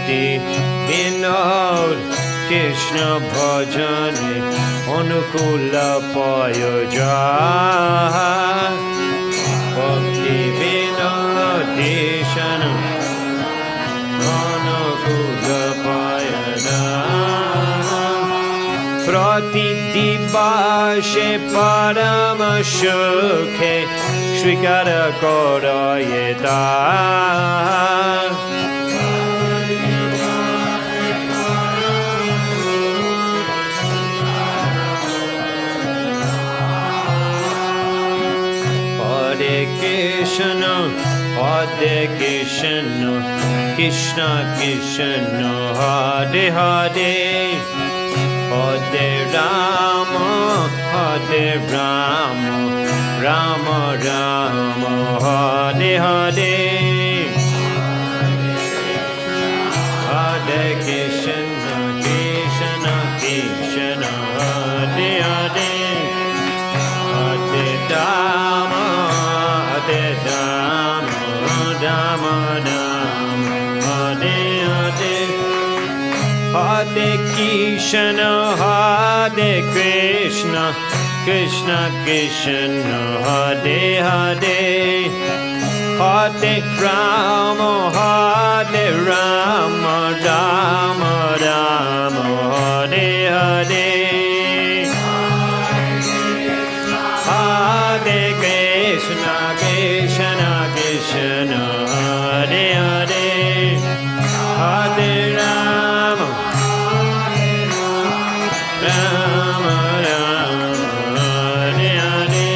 Bhakti Vinod Krishna Bhajane Anukula Payoja Bhakti Vinod Krishna Anukula Payana Prati Dibashe Parama Shukhe Shrikara Korayeda Hare Krishna, Krishna Krishna, Hare Hare, Hare Rama, Hare Rama, Rama Rama, Hare Hare, Hare Krishna, Krishna Krishna, Hare Hare, Hare Rama, Hare Rama, Rama Rama, Hare Hare, Hare Krishna, Hare Krishna, Krishna Krishna, Hare Hare, Hare Rama, Hare Rama, Rama Rama, Hare Hare, Hare Krishna, Krishna Krishna, Hare Hare, Hare Rama, Rama Rama, Hare Hare.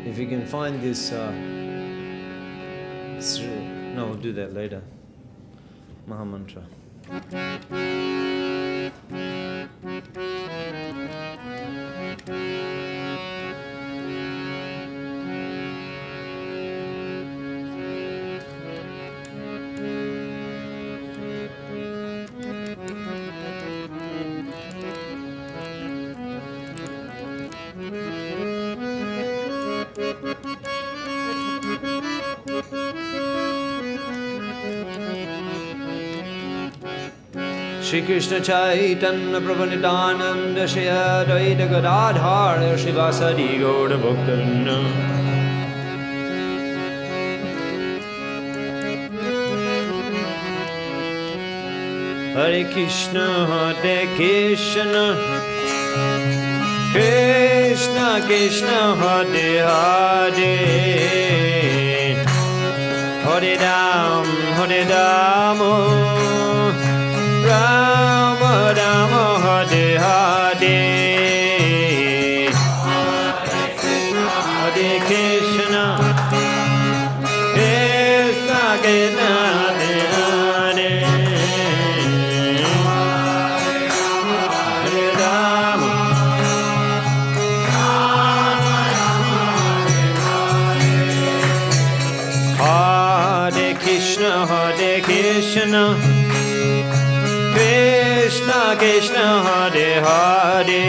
If you can find this, no, we'll do that later. Mahamantra. Shri Krishna Chaitanya Prabhu Nityananda Shri Advaita Gadadhar Shivasadi Gaura Bhaktivinoda Hare Krishna Hare Krishna Krishna Krishna Hare Hare Hare Ram Hare Rama Rama Rama Hare Hare Hare Krishna Krishna Krishna Hare Hare Hare Rama Hare Krishna Hare Krishna Krishna Krishna Hare Hare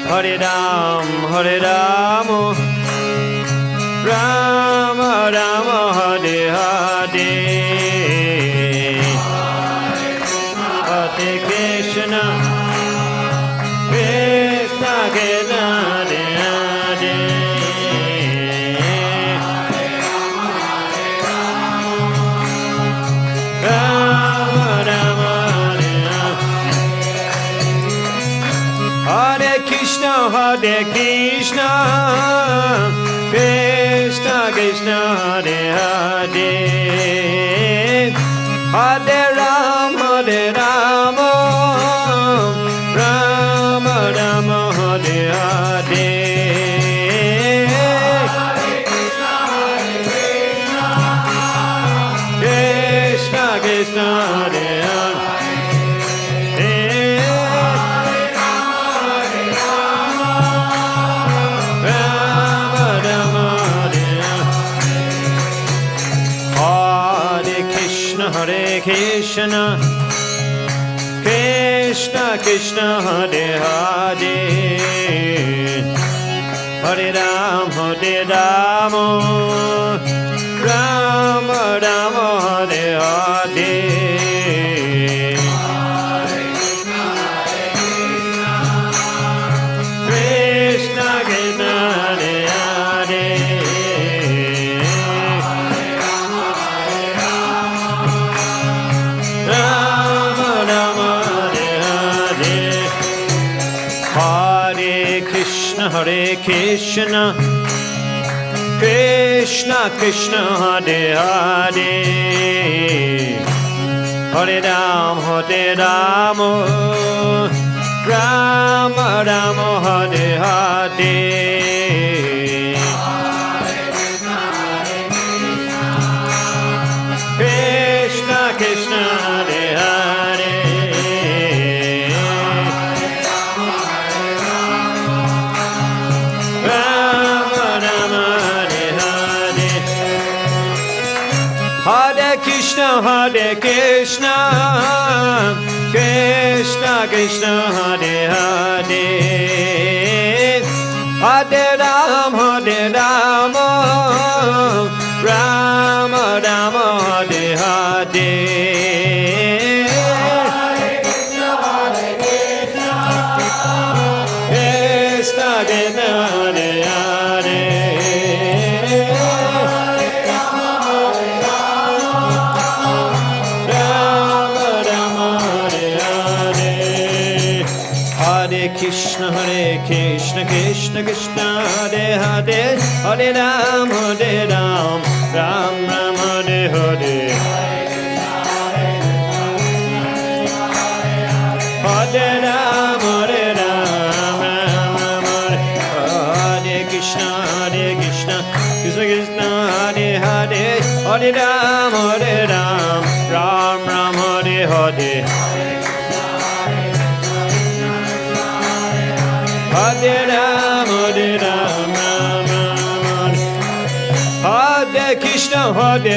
Hare Ram Hare Rama Rama Rama Hare Hare Hare Krishna Krishna Krishna Hare Hare Hare Krishna, Krishna Krishna, Hare Hare, Hare Rama, Rama Rama, Hare Hare. Krishna Krishna, Hare Hare. Hare Krishna, Krishna Krishna Hare Hare Hare Rama Rama Rama Hare Hare Krishna Krishna Hare Hare Rama Rama Hare Hare Hare Krishna Krishna Krishna Hare Hare Hare Rama Rama Rama Hare Hare Krishna Krishna Hare Hare Rama Rama Hare Hare Hare Krishna Krishna Krishna Hare Hare Hare Rama Rama Rama Hare Hare Krishna Krishna Hare Hare Krishna Krishna Krishna Hare Hare Hare Ram Ram Ram Hare Hare Hare Ram Ram Ram Hare Krishna Krishna Krishna Hare Hare Hare Ram Ram Ram Hare Hare Hare Ram Hare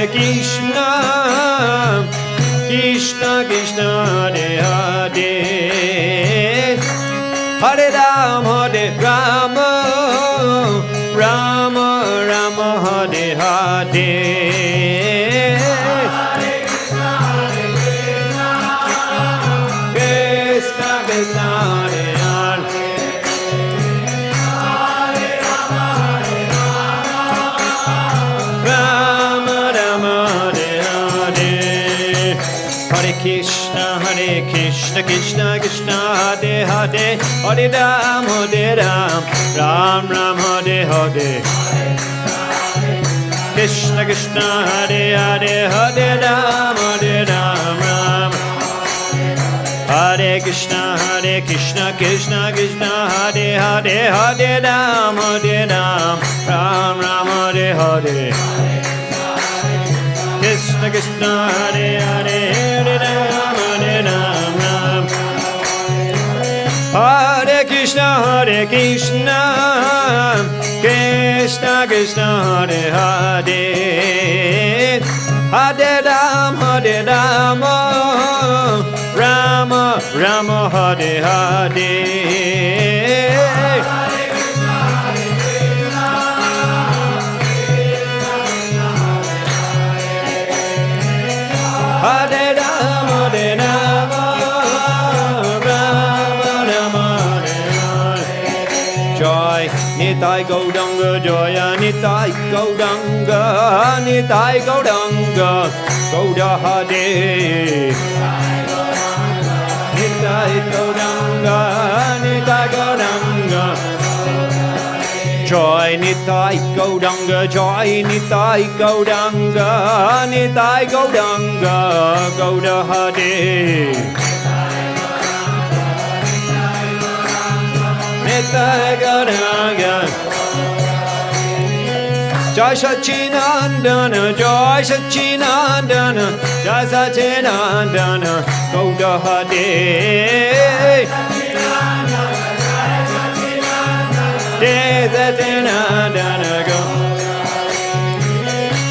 Krishna Krishna Krishna Hare Hare Hare Ram Ram Ram Hare Hare Krishna Krishna Hare Hare Krishna Krishna Krishna Hare Hare Hare Ram Ram Ram Hare Hare Krishna Krishna Hare Hare Hare Ram Ram Hare Krishna Krishna Krishna Hare Hare Hare Ram Ram Ram Hare Hare Krishna Krishna Hare Hare Hare Ram Ram Hare Krishna Krishna Krishna Hare Hare Hare Ram Rama Rama Hare Hare Hare Rama Rama Rama Joy Nitai Gauranga Joya Nitai Gauranga Nitai Gauranga Gauda Hare Nitai Gauranga Nitai Gauranga Joy Nitai Gauranga Joy Nitai Gauranga Nitai Gauranga Gauda Hare Nitai Gauranga Jai Sachinandana Jai Sachinandana Jai Sachinandana Gauda Hare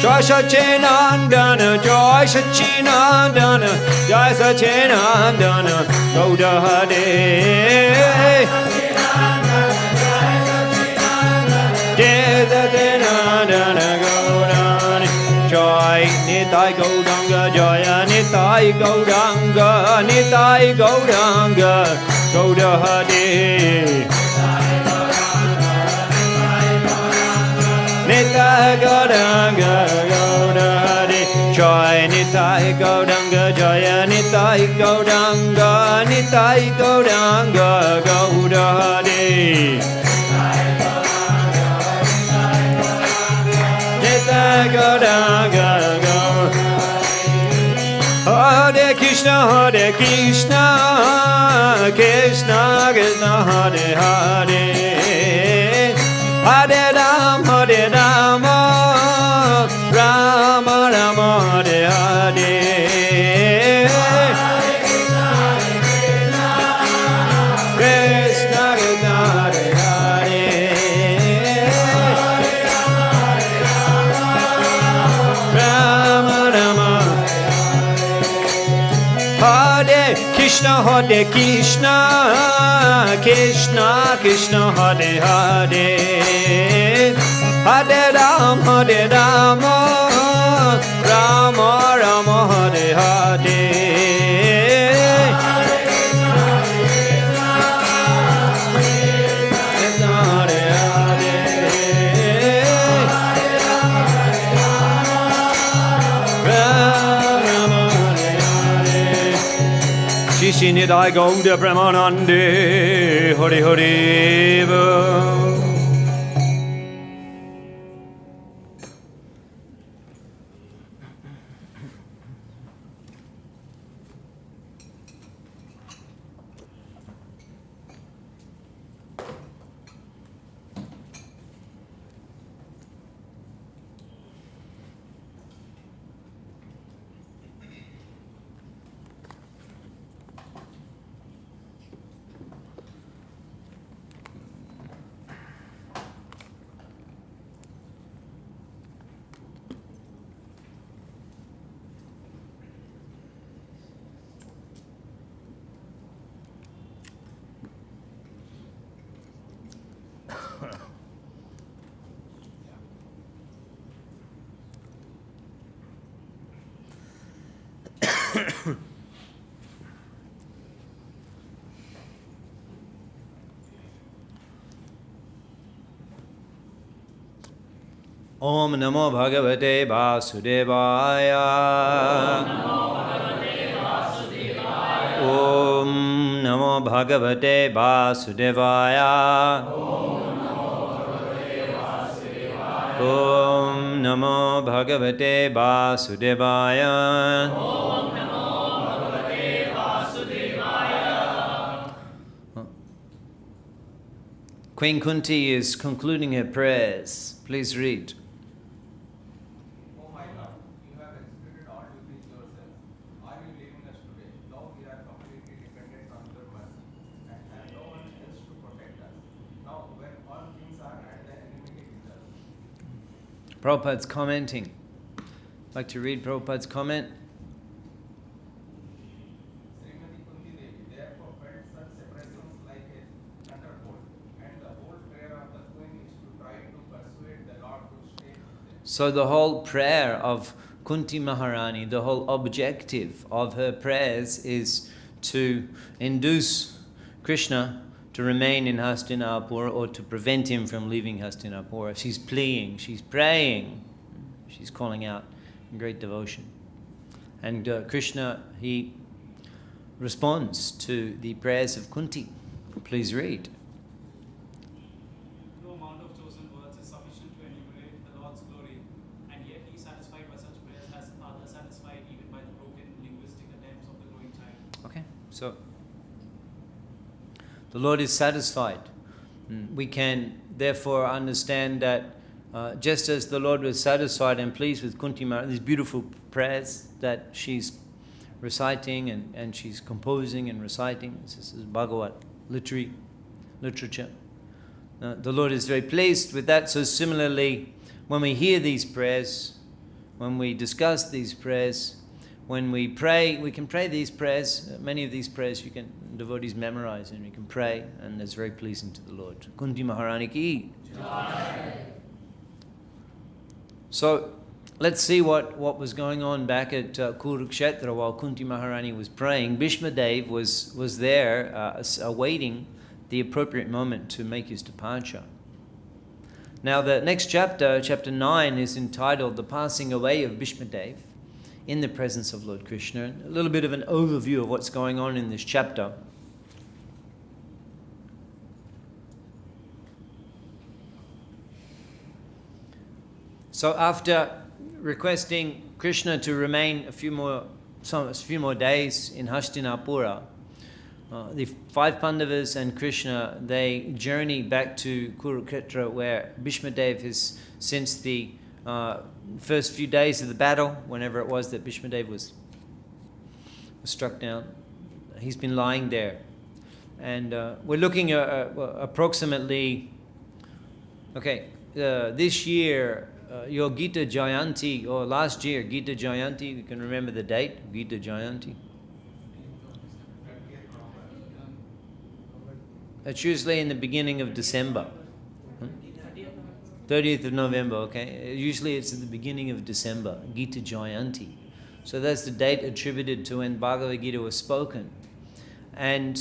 Jai Joy Sachinandana, Joy Sachinandana, Joy Sachinandana, Gauda Hare. Jai Sachinandana, Gaurani. Joy Nitai Gauranga, Joy Nitai Gauranga, Nitai Gauranga, Gauda Hare. Nitai Gauranga, Gauda Hare. Joy Nitai Gauranga, Joy Nitai Gauranga, Nitai Gauranga, Gauda Hare. Nitai Gauranga, Hare Krishna, Hare Krishna, Krishna Krishna, Hare Hare. Hare Rama, Rama Rama, Hare Hare. Krishna Krishna, Hare Hare. Rama Rama. Hare Krishna, Hare Krishna, Krishna Krishna, Hare Hare. Hare Rama, Rama Rama, Hare Hare. Shishi Nidai Gauda Brahmanande, Hare Hare Bol. Om Namo Bhagavate Vasudevaya. Om Namo Bhagavate Vasudevaya. Om Namo Bhagavate Vasudevaya. Queen Kunti is concluding her prayers. Please read. Prabhupada's commenting. I'd like to read Prabhupada's comment. Srimati Kunti Devi therefore felt such separations like a thunderbolt, and the whole prayer of the queen is to try to persuade the Lord to stay with them. So the whole prayer of Kunti Maharani, the whole objective of her prayers is to induce Krishna to remain in Hastinapur or to prevent him from leaving Hastinapur. She's pleading, she's praying, she's calling out in great devotion. And Krishna, he responds to the prayers of Kunti. Please read. No amount of chosen words is sufficient to enumerate the Lord's glory, and yet he is satisfied by such prayers as others satisfied even by the broken linguistic attempts of the growing child. Okay, so the Lord is satisfied. We can therefore understand that just as the Lord was satisfied and pleased with Kunti Maharani, these beautiful prayers that she's reciting and she's composing and reciting, this is Bhagavad literature. The Lord is very pleased with that. So similarly, when we hear these prayers, when we discuss these prayers, when we pray, we can pray these prayers. Many of these prayers devotees memorize and you can pray, and it's very pleasing to the Lord. Kunti Maharani ki. So let's see what was going on back at Kurukshetra while Kunti Maharani was praying. Bhishma Dev was there awaiting the appropriate moment to make his departure. Now the next chapter, chapter 9, is entitled The Passing Away of Bhishma Dev in the Presence of Lord Krishna. A little bit of an overview of what's going on in this chapter. So after requesting Krishna to remain a few more days in Hastinapura, the 5 Pandavas and Krishna, they journey back to Kurukshetra, where Bhishma Dev has, since the first few days of the battle, whenever it was that Bhishma Dev was struck down, he's been lying there. And we're looking at approximately, this year, your Gita Jayanti, or last year, Gita Jayanti, you can remember the date, Gita Jayanti. It's usually in the beginning of December. 30th of November, okay. Usually it's at the beginning of December, Gita Jayanti. So that's the date attributed to when Bhagavad Gita was spoken. And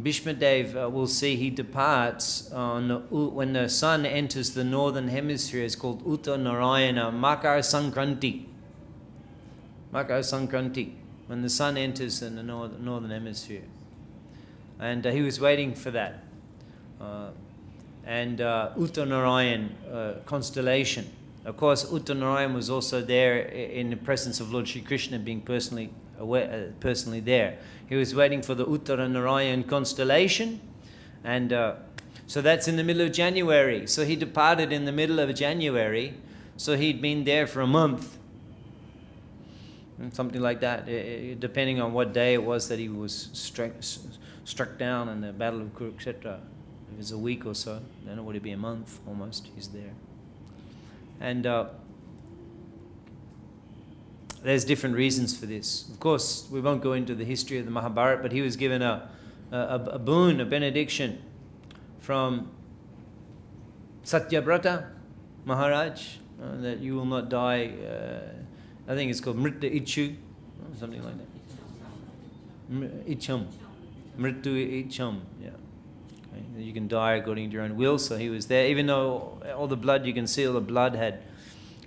Bhishma Dev, we'll see, he departs when the sun enters the northern hemisphere. It's called Utta Narayana, Makar Sankranti. Makar Sankranti, when the sun enters in the northern hemisphere. And he was waiting for that. Utta Narayan constellation. Of course, Utta Narayan was also there in the presence of Lord Shri Krishna, being personally there. He was waiting for the Uttara Narayan constellation, and so that's in the middle of January. So he departed in the middle of January, so he'd been there for a month, something like that, depending on what day it was that he was struck down in the Battle of Kurukshetra. It was a week or so, then it would be a month almost, he's there. And there's different reasons for this. Of course, we won't go into the history of the Mahabharata, but he was given a boon, a benediction from Satyavrata Maharaj, that you will not die, I think it's called Mritta Ichu, something like that. Icham. Mritu Icham, yeah. Okay. You can die according to your own will, so he was there. Even though all the blood, you can see all the blood had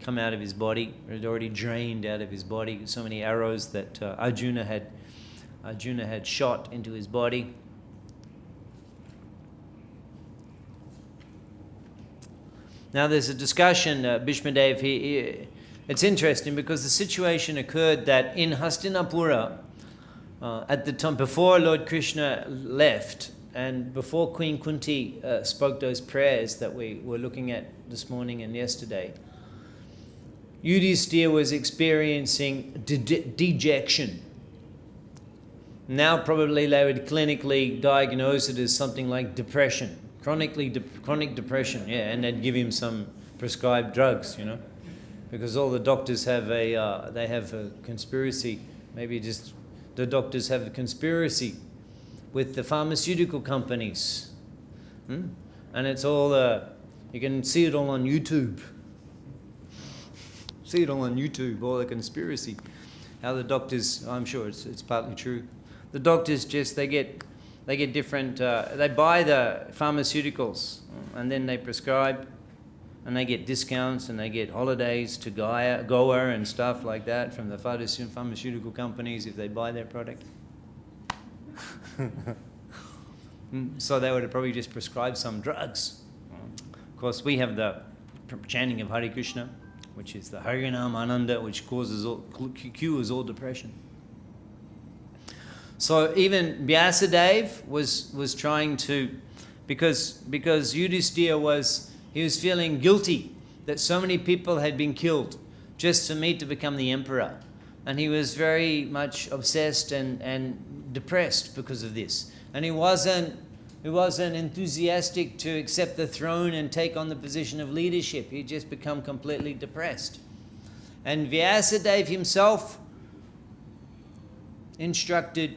come out of his body. It had already drained out of his body. So many arrows that Arjuna had shot into his body. Now there's a discussion, Bhishma Dev, it's interesting because the situation occurred that in Hastinapura, at the time before Lord Krishna left, and before Queen Kunti spoke those prayers that we were looking at this morning and yesterday, Yudhishthira was experiencing dejection. Now probably they would clinically diagnose it as something like depression, chronic depression, yeah, and they'd give him some prescribed drugs, because all the doctors have a conspiracy. Maybe just the doctors have a conspiracy with the pharmaceutical companies, and it's all you can see it all on YouTube. See it all on YouTube, all the conspiracy. How the doctors, I'm sure it's partly true. The doctors they get different. They buy the pharmaceuticals and then they prescribe, and they get discounts and they get holidays to Goa and stuff like that from the pharmaceutical companies if they buy their product. So they would have probably just prescribed some drugs. Of course, we have the chanting of Hare Krishna, which is the Harinam Ananda, which cures all depression. So even Vyasadeva was trying to, because Yudhishthira was feeling guilty that so many people had been killed just for me to become the emperor. And he was very much obsessed and depressed because of this. And he wasn't enthusiastic to accept the throne and take on the position of leadership. He'd just become completely depressed. And Vyasadeva himself instructed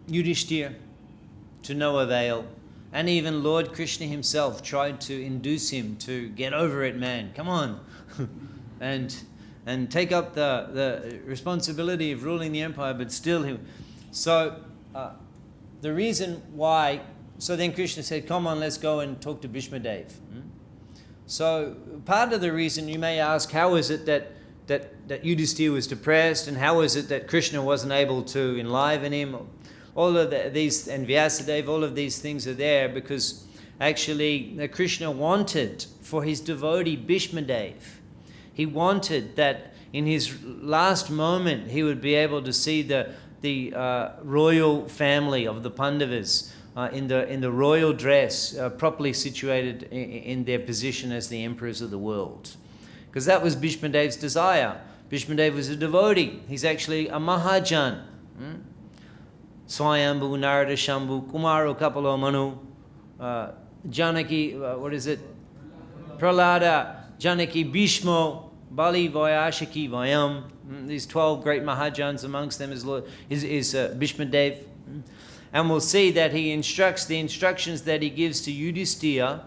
Yudhishthira to no avail. And even Lord Krishna himself tried to induce him to get over it, man. Come on. and take up the responsibility of ruling the empire, but still So the reason why, so then Krishna said, come on, let's go and talk to Bhishma Dev. So part of the reason, you may ask, how is it that Yudhishthira was depressed, and how is it that Krishna wasn't able to enliven him? All of these, and Vyasadeva, all of these things are there because actually Krishna wanted for his devotee Bhishma Dev, he wanted that in his last moment he would be able to see the royal family of the Pandavas in the royal dress, properly situated in their position as the emperors of the world. Because that was Bhishma Dev's desire. Bhishma Dev was a devotee. He's actually a Mahajan. Swayambhu, Narada, Shambhu, Kumaro, Kapalo, Manu, Janaki, Prahlada, Janaki, Bhishmo, Bali, Vayashaki, Vayam. These 12 great Mahajans, amongst them is Bhishma Dev. And we'll see that he instructs, the instructions that he gives to Yudhishthira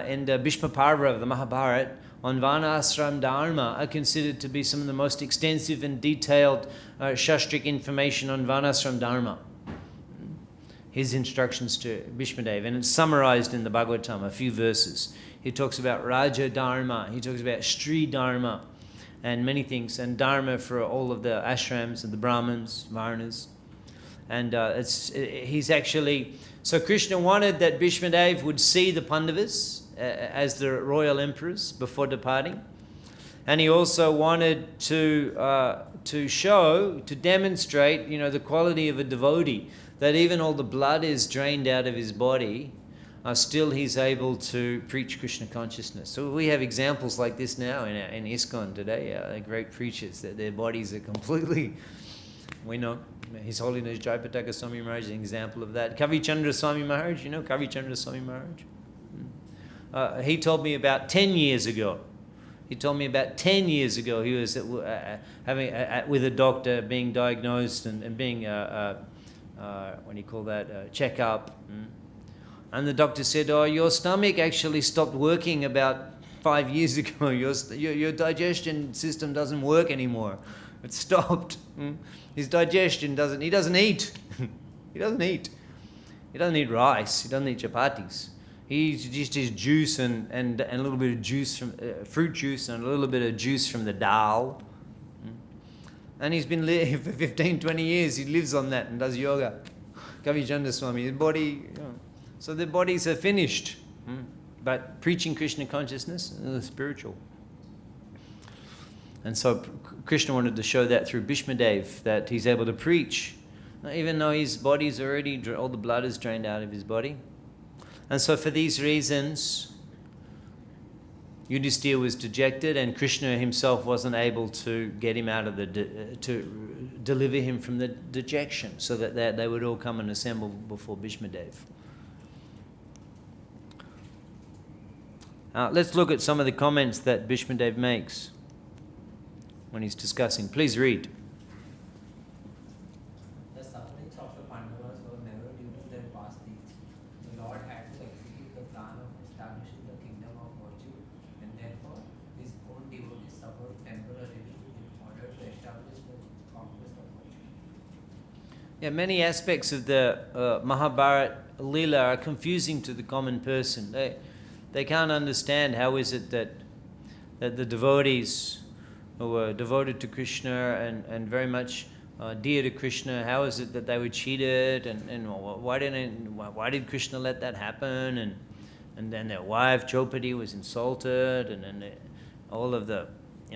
in the Bhishma Parva of the Mahabharata on Varnashram Dharma are considered to be some of the most extensive and detailed Shastric information on Varnashram Dharma. His instructions to Bhishma Dev, and it's summarized in the Bhagavatam, a few verses. He talks about Raja Dharma, he talks about Stri Dharma, and many things, and Dharma for all of the ashrams and the Brahmins, Varnas. And he's actually, so Krishna wanted that Bhishma Dev would see the Pandavas as the royal emperors before departing. And he also wanted to demonstrate, the quality of a devotee, that even all the blood is drained out of his body, still he's able to preach Krishna consciousness. So we have examples like this now in ISKCON today, great preachers, that their bodies are completely, we know, His Holiness Jayapataka Swami Maharaj is an example of that. Kavi Chandra Swami Maharaj, you know Kavi Chandra Swami Maharaj? He told me about 10 years ago. He was with a doctor being diagnosed and being, check-up. And the doctor said, your stomach actually stopped working about 5 years ago. Your digestion system doesn't work anymore. It stopped. His digestion he doesn't eat. He doesn't eat rice. He doesn't eat chapatis. He just eats juice and a little bit of juice from fruit juice and a little bit of juice from the dal. And he's been living for 15, 20 years. He lives on that and does yoga. Kavi Chandra Swami, his body, so their bodies are finished. But preaching Krishna consciousness is spiritual. And so Krishna wanted to show that through Bhishma Dev, that he's able to preach, even though his body's already, all the blood is drained out of his body. And so for these reasons, Yudhishthira was dejected, and Krishna himself wasn't able to get him out of to deliver him from the dejection, so that they would all come and assemble before Bhishma Dev. Let's look at some of the comments that Bhishma Dev makes when he's discussing. Please read. The sufferings of the Pandavas were never due to their past deeds. The Lord had to execute the plan of establishing the kingdom of virtue, and therefore his own devotees suffered temporarily in order to establish the conquest of virtue. Yeah, many aspects of the Mahabharata Leela are confusing to the common person. They can't understand how is it that the devotees who were devoted to Krishna and very much dear to Krishna, how is it that they were cheated, and why did Krishna let that happen, and then their wife Draupadi was insulted, and then all of the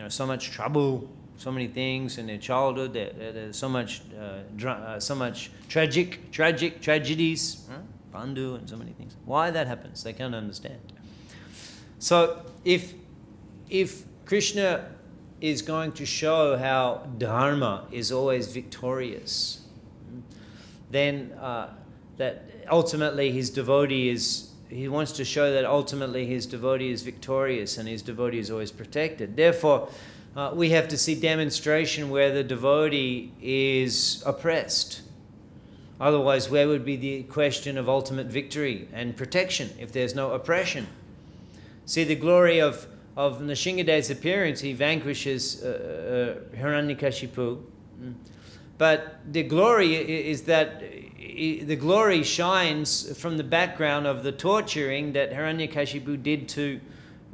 so much trouble, so many things in their childhood, there's so much tragic tragedies, Pandu and so many things. Why that happens, they can't understand. So if Krishna is going to show how Dharma is always victorious, then that ultimately his devotee he wants to show that ultimately his devotee is victorious and his devotee is always protected. Therefore, we have to see demonstration where the devotee is oppressed. Otherwise, where would be the question of ultimate victory and protection if there's no oppression? See, the glory of Nrsingadev's appearance, he vanquishes Hiranyakashipu. But the glory is that the glory shines from the background of the torturing that Hiranyakashipu did to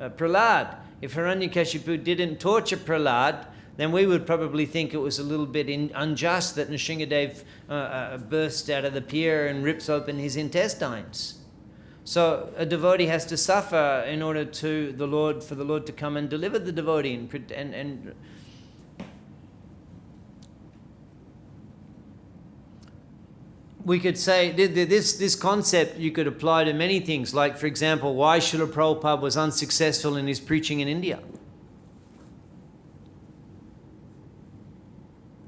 Prahlad. If Hiranyakashipu didn't torture Prahlad, then we would probably think it was a little bit unjust that Nrsingadev bursts out of the pier and rips open his intestines. So a devotee has to suffer in order for the Lord to come and deliver the devotee and we could say this concept you could apply to many things, like, for example, why Srila Prabhupada was unsuccessful in his preaching in India.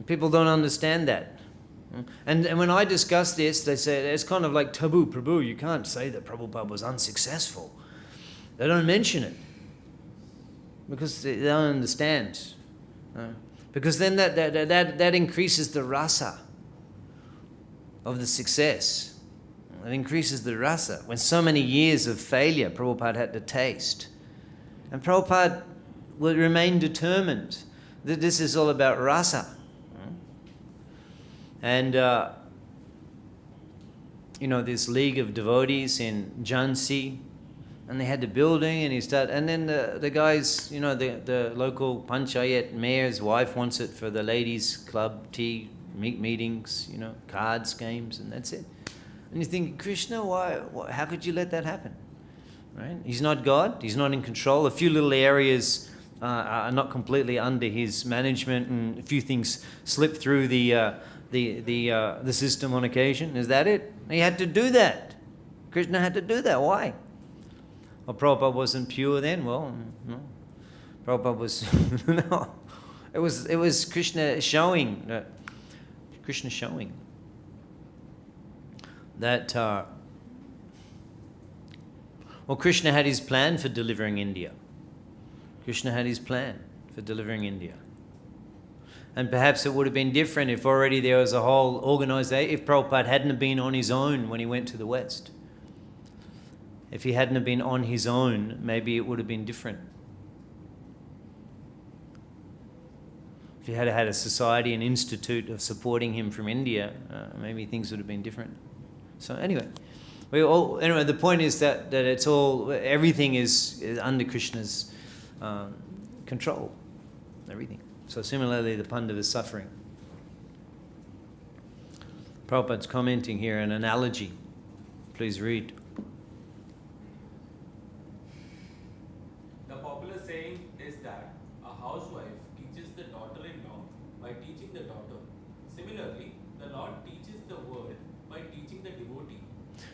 People don't understand that. And when I discuss this, they say it's kind of like taboo. Prabhu, you can't say that Prabhupada was unsuccessful. They don't mention it because they don't understand. Because then that increases the rasa of the success. It increases the rasa. When so many years of failure Prabhupada had to taste. And Prabhupada will remain determined that this is all about rasa. And, this league of devotees in Jhansi, and they had the building, and then the guys, the local panchayat mayor's wife wants it for the ladies' club, tea, meetings, cards, games, and that's it. And you think, Krishna, why? How could you let that happen? Right? He's not God. He's not in control. A few little areas are not completely under his management, and a few things slip through the system on occasion. Is that it? He had to do that. Krishna had to do that. Why? Well, Prabhupada wasn't pure then. Well, no. Prabhupada was no. It was Krishna showing that. Krishna showing that. Krishna had his plan for delivering India. Krishna had his plan for delivering India. And perhaps it would have been different if already there was a whole organization, if Prabhupada hadn't been on his own when he went to the West. If he hadn't been on his own, maybe it would have been different. If he had had a society, an institute of supporting him from India, maybe things would have been different. So anyway, the point is that it's all, everything is under Krishna's control. Everything. So similarly, the Pandava is suffering. Prabhupada's commenting here an analogy. Please read. The popular saying is that a housewife teaches the daughter-in-law by teaching the daughter. Similarly, the Lord teaches the world by teaching the devotee.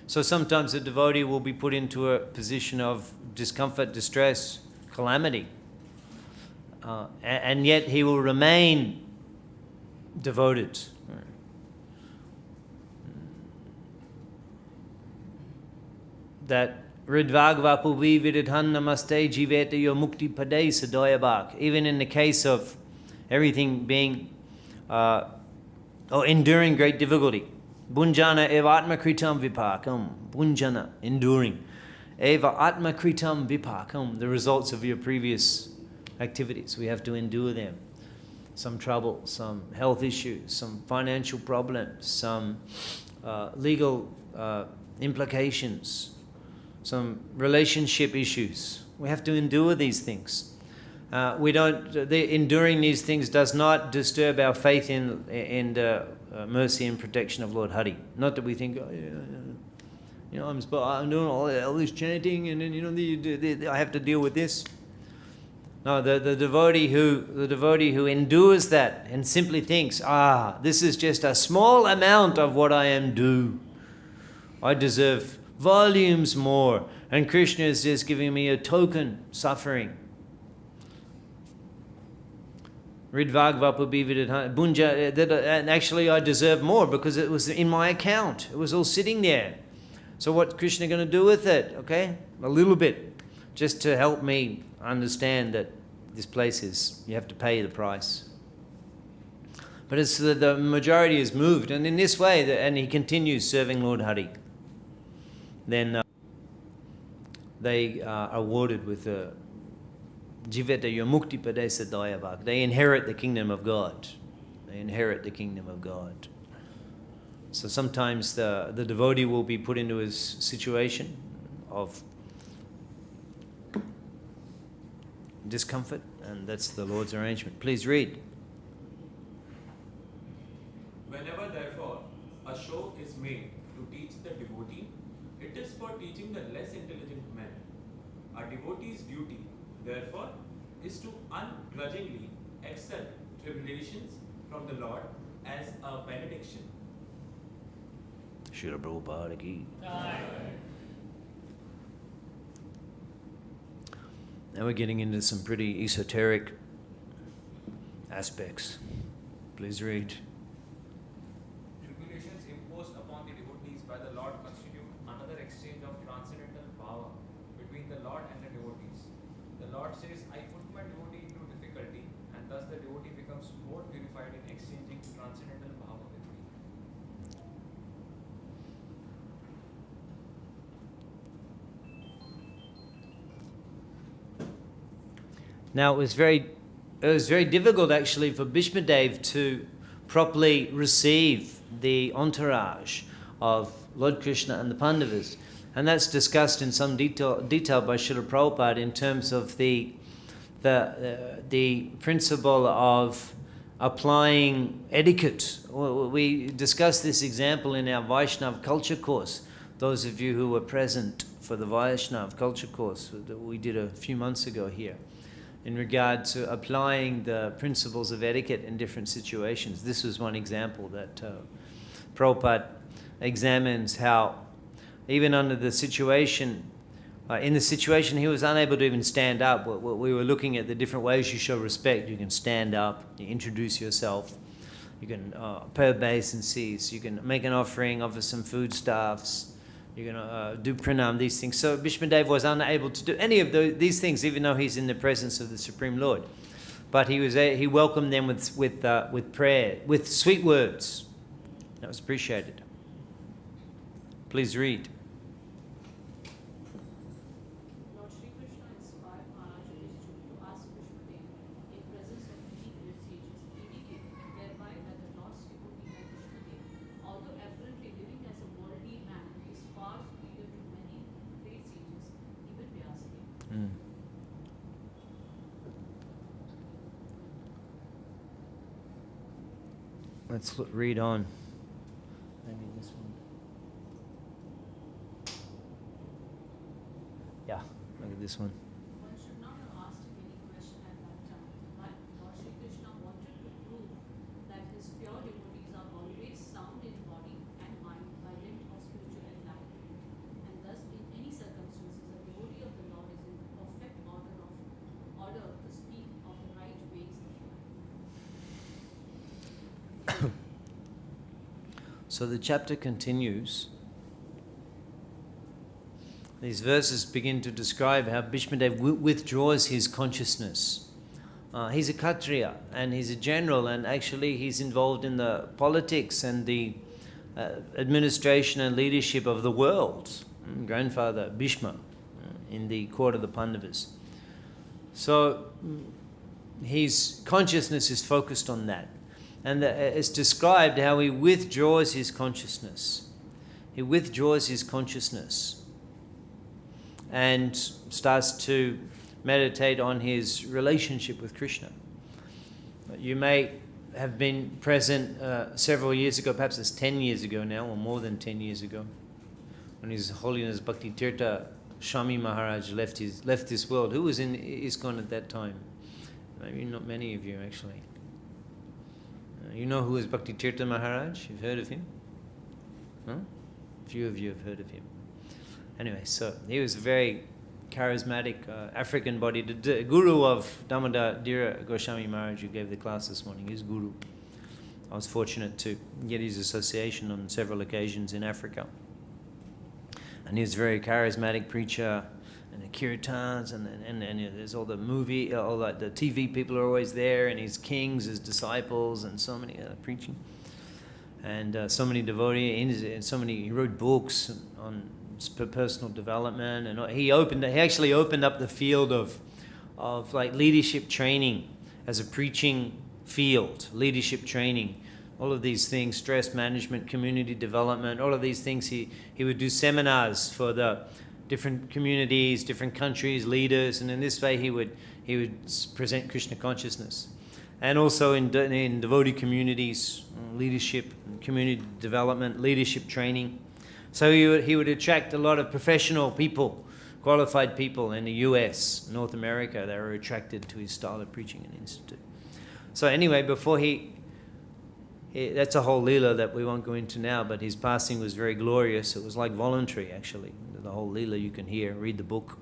So sometimes the devotee will be put into a position of discomfort, distress, calamity. And yet he will remain devoted. That Ridvagvapu vividhan namaste jiveta yo mukti padei sadoyabak. Even in the case of everything being enduring great difficulty. Bunjana eva atmakritam vipakam. Bunjana, enduring. Eva atmakritam vipakam. The results of your previous activities. We have to endure them. Some trouble, some health issues, some financial problems, some legal implications, some relationship issues. We have to endure these things. Enduring these things does not disturb our faith in the mercy and protection of Lord Hari. Not that we think, I'm doing all this chanting, and then I have to deal with this. No, the devotee who endures that and simply thinks, this is just a small amount of what I am due. I deserve volumes more, and Krishna is just giving me a token suffering. And actually I deserve more because it was in my account. It was all sitting there. So what's Krishna going to do with it? Okay, a little bit, just to help me understand that this place is, you have to pay the price. But it's the majority is moved, and in this way, and he continues serving Lord Hari, then they are awarded with the Jiveta Yamukti Padesa Dayavak. They inherit the kingdom of God. They inherit the kingdom of God. So sometimes the devotee will be put into his situation of discomfort, and that's the Lord's arrangement. Please read. Whenever therefore a show is made to teach the devotee, it is for teaching the less intelligent men. A devotee's duty, therefore, is to ungrudgingly accept tribulations from the Lord as a benediction. Srila Prabhupada ki. Now we're getting into some pretty esoteric aspects. Please read. Tribulations imposed upon the devotees by the Lord constitute another exchange of transcendental power between the Lord and the devotees. The Lord says, I put my devotee into difficulty, and thus the devotee becomes more purified in exchanging transcendental power with me. Now it was very difficult actually for Bhishmadev to properly receive the entourage of Lord Krishna and the Pandavas, and that's discussed in some detail by Srila Prabhupada in terms of the principle of applying etiquette. We discussed this example in our Vaishnav culture course. Those of you who were present for the Vaishnav culture course that we did a few months ago here, in regard to applying the principles of etiquette in different situations. This was one example that Prabhupada examines how, even under the situation, in the situation he was unable to even stand up. We were looking at the different ways you show respect. You can stand up, you introduce yourself, you can pay obeisances, you can make an offering, offer some foodstuffs, you can do pranam, these things. So Bhishmadev was unable to do any of these things, even though he's in the presence of the Supreme Lord. But he welcomed them with prayer, with sweet words. That was appreciated. Please read. Lord Shri Krishna inspired Maharaj Yudhishthira to ask Bhishmadev, in presence of many great sages, indicate thereby that the Lord's devotee like Bhishmadev, although apparently living as a worldly man, is far superior to many great sages, even Vyasadeva. Let's read on. Maybe this one. Yeah, look at this one. One should not have asked him any question at that time, but Lord Shri Krishna wanted to prove that his pure devotees are always sound in body and mind by dint of spiritual enlightenment, and thus in any circumstances a devotee of the Lord is in the perfect order to speak of the right ways of life. So the chapter continues. These verses begin to describe how Bhishmadev withdraws his consciousness. He's a Kshatriya and he's a general, and actually he's involved in the politics and the administration and leadership of the world. Grandfather Bhishma in the court of the Pandavas. So his consciousness is focused on that. And it's described how he withdraws his consciousness. He withdraws his consciousness and starts to meditate on his relationship with Krishna. You may have been present several years ago, perhaps it's 10 years ago now, or more than 10 years ago, when His Holiness Bhakti Tirtha Swami Maharaj left this world. Who was in ISKCON at that time? Maybe not many of you, actually. You know who is Bhakti Tirtha Maharaj? You've heard of him? Huh? A few of you have heard of him. Anyway, so he was a very charismatic African body, the guru of Damodar Dhira Goswami Maharaj, who gave the class this morning, his guru. I was fortunate to get his association on several occasions in Africa. And he was a very charismatic preacher, and the kirtans, and there's all the movie, all like the TV people are always there, and his kings, his disciples, and so many preaching, and so many devotees, and so many. He wrote books on personal development, and he actually opened up the field of like leadership training as a preaching field, leadership training. All of these things, stress management, community development, all of these things. He would do seminars for the different communities, different countries, leaders, and in this way he would present Krishna consciousness. And also in devotee communities, leadership, community development, leadership training. So he would attract a lot of professional people, qualified people in the US, North America. They were attracted to his style of preaching and institute. So anyway, before that's a whole Leela that we won't go into now, but his passing was very glorious. It was like voluntary, actually. The whole Leela you can read the book.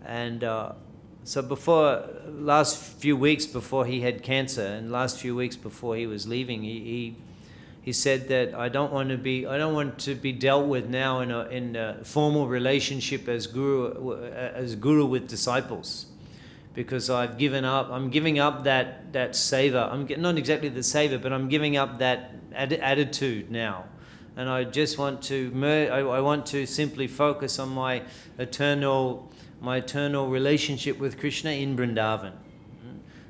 And so last few weeks before he had cancer, and last few weeks before he was leaving, he said that I don't want to be dealt with now in a formal relationship as guru with disciples. Because I'm giving up that seva. I'm not exactly the seva, but I'm giving up that attitude now, and I just want to I want to simply focus on my eternal relationship with Krishna in Vrindavan,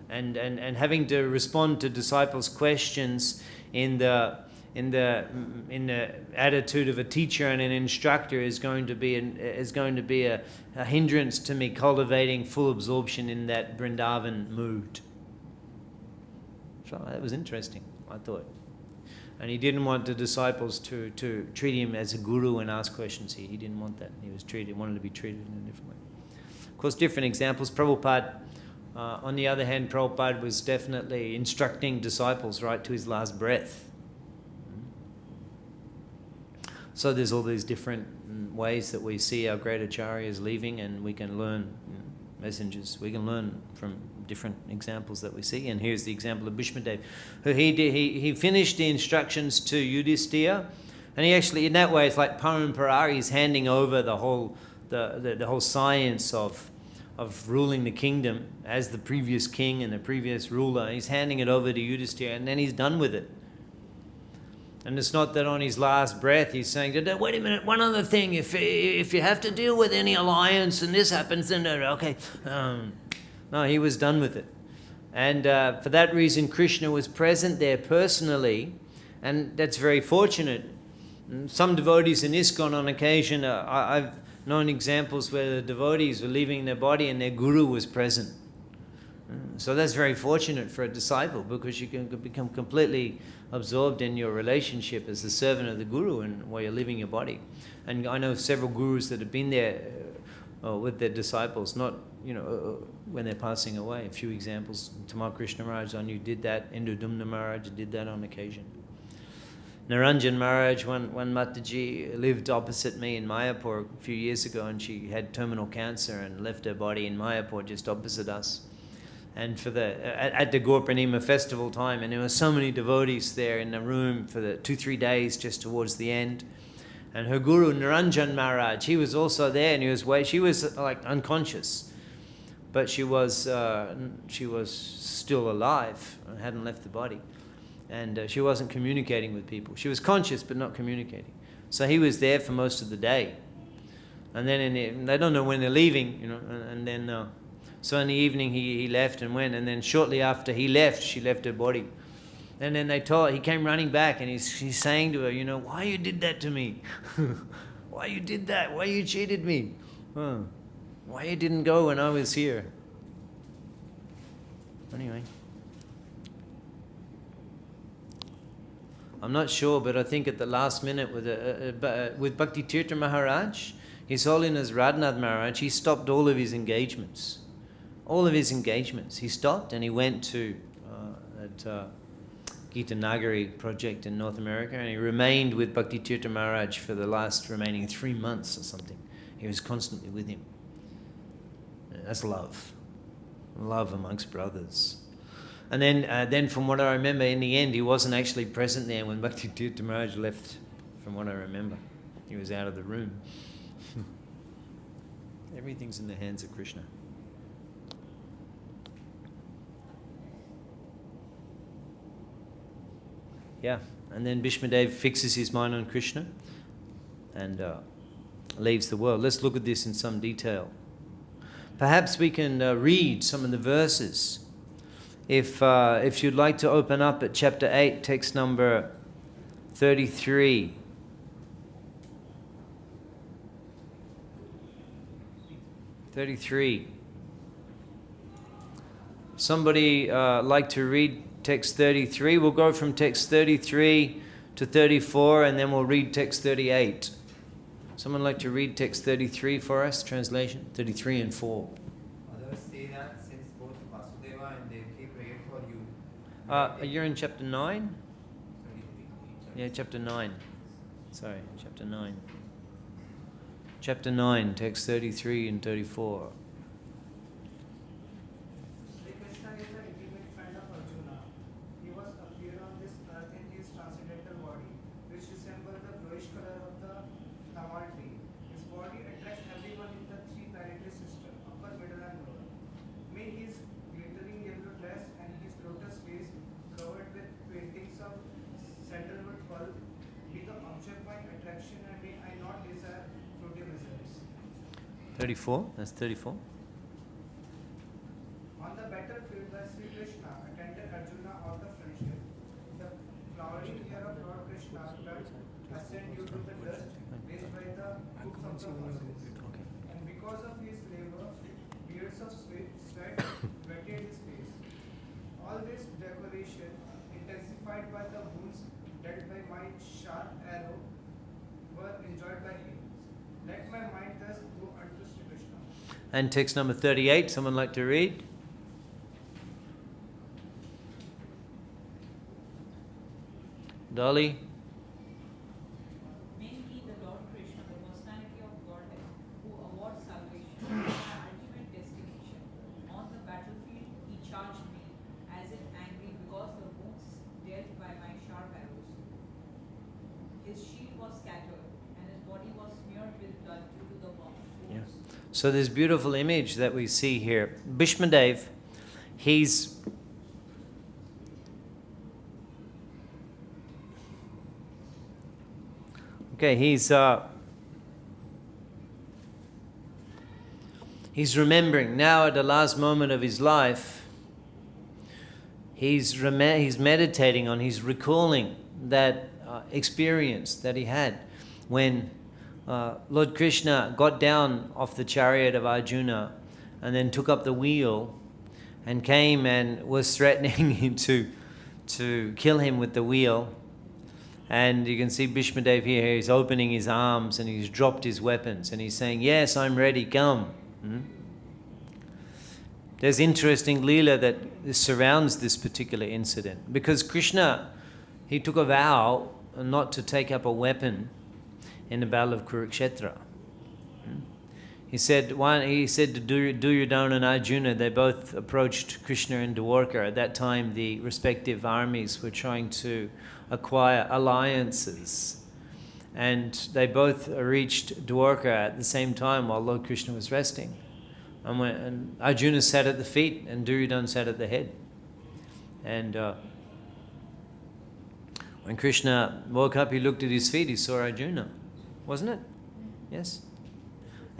and having to respond to disciples' questions in the attitude of a teacher and an instructor is going to be a hindrance to me cultivating full absorption in that Vrindavan mood. So that was interesting, I thought. And he didn't want the disciples to treat him as a guru and ask questions. He didn't want that. He wanted to be treated in a different way. Of course, different examples. Prabhupada, on the other hand, Prabhupada was definitely instructing disciples right to his last breath. So there's all these different ways that we see our great acharyas leaving, and we can learn messengers. We can learn from different examples that we see. And here's the example of Bhishmadev, who he finished the instructions to Yudhishthira, and he actually, in that way, it's like parampara. He's handing over the whole science of ruling the kingdom as the previous king and the previous ruler. He's handing it over to Yudhishthira, and then he's done with it. And it's not that on his last breath he's saying, wait a minute, one other thing, if you have to deal with any alliance and this happens, then okay. No, he was done with it. And for that reason, Krishna was present there personally, and that's very fortunate. Some devotees in ISKCON on occasion, I've known examples where the devotees were leaving their body and their guru was present. So that's very fortunate for a disciple, because you can become completely absorbed in your relationship as the servant of the guru and while you're leaving your body. And I know several gurus that have been there with their disciples, not when they're passing away. A few examples: Tamal Krishna Maharaj on you did that. Indudumna Maharaj did that on occasion. Naranjan Maharaj, one Mataji lived opposite me in Mayapur a few years ago, and she had terminal cancer and left her body in Mayapur just opposite us. And at the Gaur-Purnima festival time, and there were so many devotees there in the room for the 2-3 days just towards the end. And her guru Naranjan Maharaj, he was also there, and she was like unconscious, but she was still alive and hadn't left the body, and she wasn't communicating with people. She was conscious but not communicating. So he was there for most of the day, and then they don't know when they're leaving, and then. So in the evening he left and went, and then shortly after he left, she left her body. And then he came running back, and he's saying to her, why you did that to me? Why you did that? Why you cheated me? Why you didn't go when I was here? Anyway. I'm not sure, but I think at the last minute with Bhakti Tirtha Maharaj, His Holiness Radhanath Maharaj, he stopped all of his engagements. He stopped, and he went to that Gita Nagari project in North America, and he remained with Bhakti Tirtha Maharaj for the last remaining 3 months or something. He was constantly with him. That's love amongst brothers. And then from what I remember, in the end, he wasn't actually present there when Bhakti Tirtha Maharaj left, from what I remember. He was out of the room. Everything's in the hands of Krishna. Yeah, and then Bhishmadev fixes his mind on Krishna and leaves the world. Let's look at this in some detail. Perhaps we can read some of the verses. If you'd like to open up at chapter 8, text number 33. Somebody like to read text 33? We'll go from text 33 to 34 and then we'll read text 38. Someone like to read text 33 for us, translation? 33 and 4. Others say that since both Vasudeva and Devaki prayed for you. You're in chapter 9? 33. Yeah, chapter 9. Sorry, chapter 9. Chapter 9, text 33 and 34. Sri Krishna is the intimate friend of Arjuna. He was appeared on this earth in his transcendental body, which resembles the bluish color of the tamal tree. His body attracts everyone in the three planetary system, upper, middle, and lower. May his glittering yellow dress and his lotus face, covered with paintings of sandalwood bulb, be the object of my attraction, and may I not desire fruity results. 34, that's 34. On the battlefield, the Sri Krishna attended Arjuna of the friendship. The flowering hair of Lord Krishna blood ascend due to the dust raised by the hooves of the horses. And because of his labor, beards of sweat wetted his face. All this decoration, intensified by the wounds dealt by my sharp arrow, were enjoyed by him. Let my mind thus go unto Sri Krishna. And text number 38, someone like to read? Dolly? May he, the Lord Krishna, the personality of Godhead, who awards salvation, my ultimate destination. On the battlefield, he charged me, as if angry because the wounds dealt by my sharp arrows. His shield was scattered, and his body was smeared with blood due to the wounds. Yeah. So this beautiful image that we see here, Bhishmadev, he's remembering now at the last moment of his life. He's meditating on, he's recalling that experience that he had when Lord Krishna got down off the chariot of Arjuna and then took up the wheel and came and was threatening him to kill him with the wheel. And you can see Bhishmadev here, he's opening his arms and he's dropped his weapons and he's saying, yes, I'm ready, come. There's interesting leela that surrounds this particular incident because Krishna, he took a vow not to take up a weapon in the battle of Kurukshetra. He said to Duryodhana and Arjuna, they both approached Krishna and Dwarka. At that time, the respective armies were trying to acquire alliances. And they both reached Dwarka at the same time while Lord Krishna was resting. And Arjuna sat at the feet and Duryodhana sat at the head. And when Krishna woke up, he looked at his feet, he saw Arjuna. Wasn't it? Yes?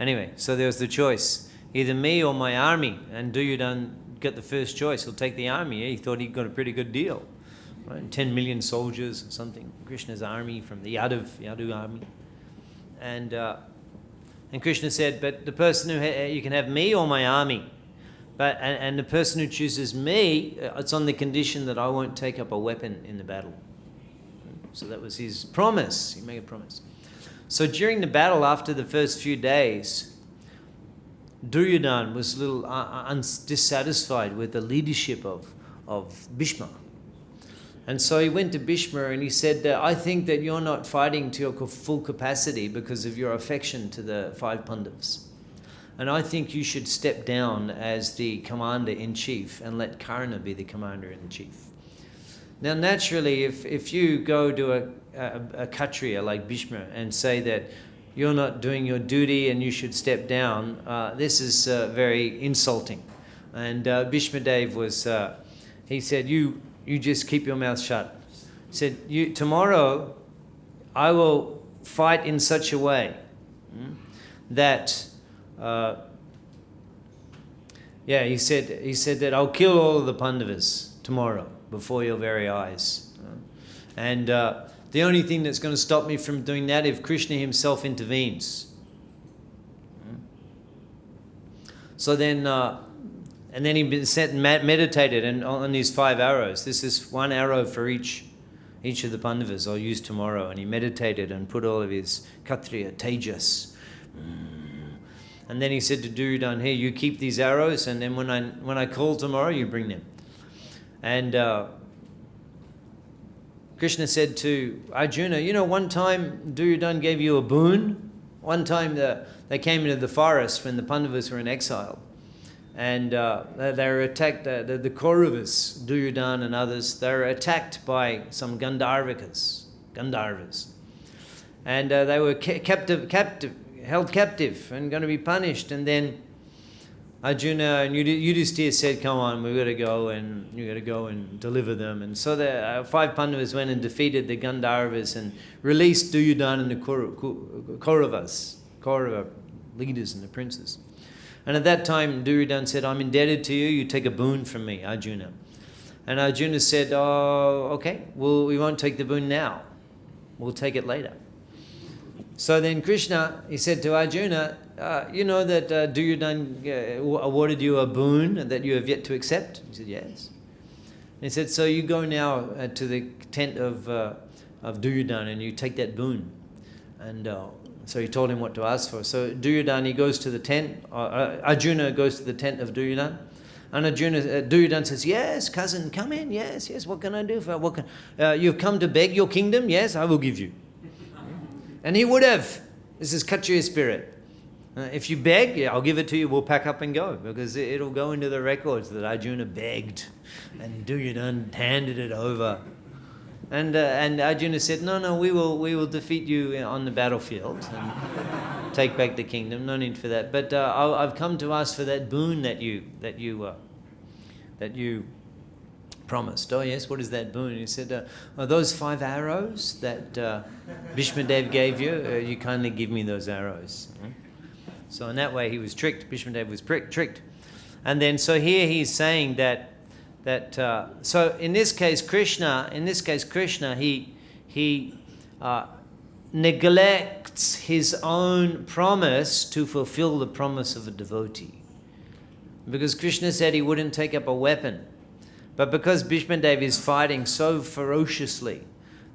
Anyway, so there was the choice. Either me or my army. And Duryodhana got the first choice. He'll take the army. He thought he got a pretty good deal. Right? 10 million soldiers or something. Krishna's army from the Yadu army. And Krishna said, but the person you can have me or my army. And the person who chooses me, it's on the condition that I won't take up a weapon in the battle. So that was his promise. He made a promise. So during the battle, after the first few days, Duryodhana was a little dissatisfied with the leadership of Bhishma. And so he went to Bhishma and he said, I think that you're not fighting to your full capacity because of your affection to the 5 Pandavas. And I think you should step down as the commander-in-chief and let Karna be the commander-in-chief. Now, naturally, if you go to a Kshatriya like Bhishma and say that you're not doing your duty and you should step down, this is very insulting. And Bhishmadev was, he said, you just keep your mouth shut. He said, tomorrow I will fight in such a way that, he said that I'll kill all of the Pandavas tomorrow before your very eyes. And the only thing that's going to stop me from doing that if Krishna himself intervenes. So then, and then he sat and meditated on these 5 arrows. This is 1 arrow for each of the Pandavas I'll use tomorrow. And he meditated and put all of his Kshatriya, Tejas. And then he said to Duryodhana, here, you keep these arrows, and then when I call tomorrow, you bring them. And Krishna said to Arjuna, one time Duryodhana gave you a boon. One time they came into the forest when the Pandavas were in exile. And they were attacked, the Kauravas, Duryodhana and others, they were attacked by some Gandharvas. And they were held captive and going to be punished. And then Arjuna and Yudhisthira said, come on, you got to go and deliver them. And so the 5 Pandavas went and defeated the Gandharvas and released Duryodhana and the Kaurava leaders and the princes. And at that time, Duryodhana said, I'm indebted to you, you take a boon from me, Arjuna. And Arjuna said, oh, okay, well, we won't take the boon now. We'll take it later. So then Krishna, he said to Arjuna, you know that Duryodhana awarded you a boon that you have yet to accept? He said, yes. And he said, so you go now to the tent of Duryodhana and you take that boon. And so he told him what to ask for. So Duryodhana, he goes to the tent, Arjuna goes to the tent of Duryodhana. And Duryodhana says, yes, cousin, come in, yes, what can I do for you? You've come to beg your kingdom? Yes, I will give you. And he would have. This is Kshatriya spirit. If you beg, I'll give it to you, we'll pack up and go. Because it'll go into the records that Arjuna begged and Duryodhana handed it over. And Arjuna said, no, we will defeat you on the battlefield and take back the kingdom. No need for that. But I've come to ask for that boon that you promised. Oh yes, what is that boon? He said, are those 5 arrows that Bhishmadev gave you? You kindly give me those arrows. So in that way he was tricked. Bhishmadev was tricked. And then so here he's saying that so in this case Krishna, he neglects his own promise to fulfill the promise of a devotee. Because Krishna said he wouldn't take up a weapon. But because Bhishmadev is fighting so ferociously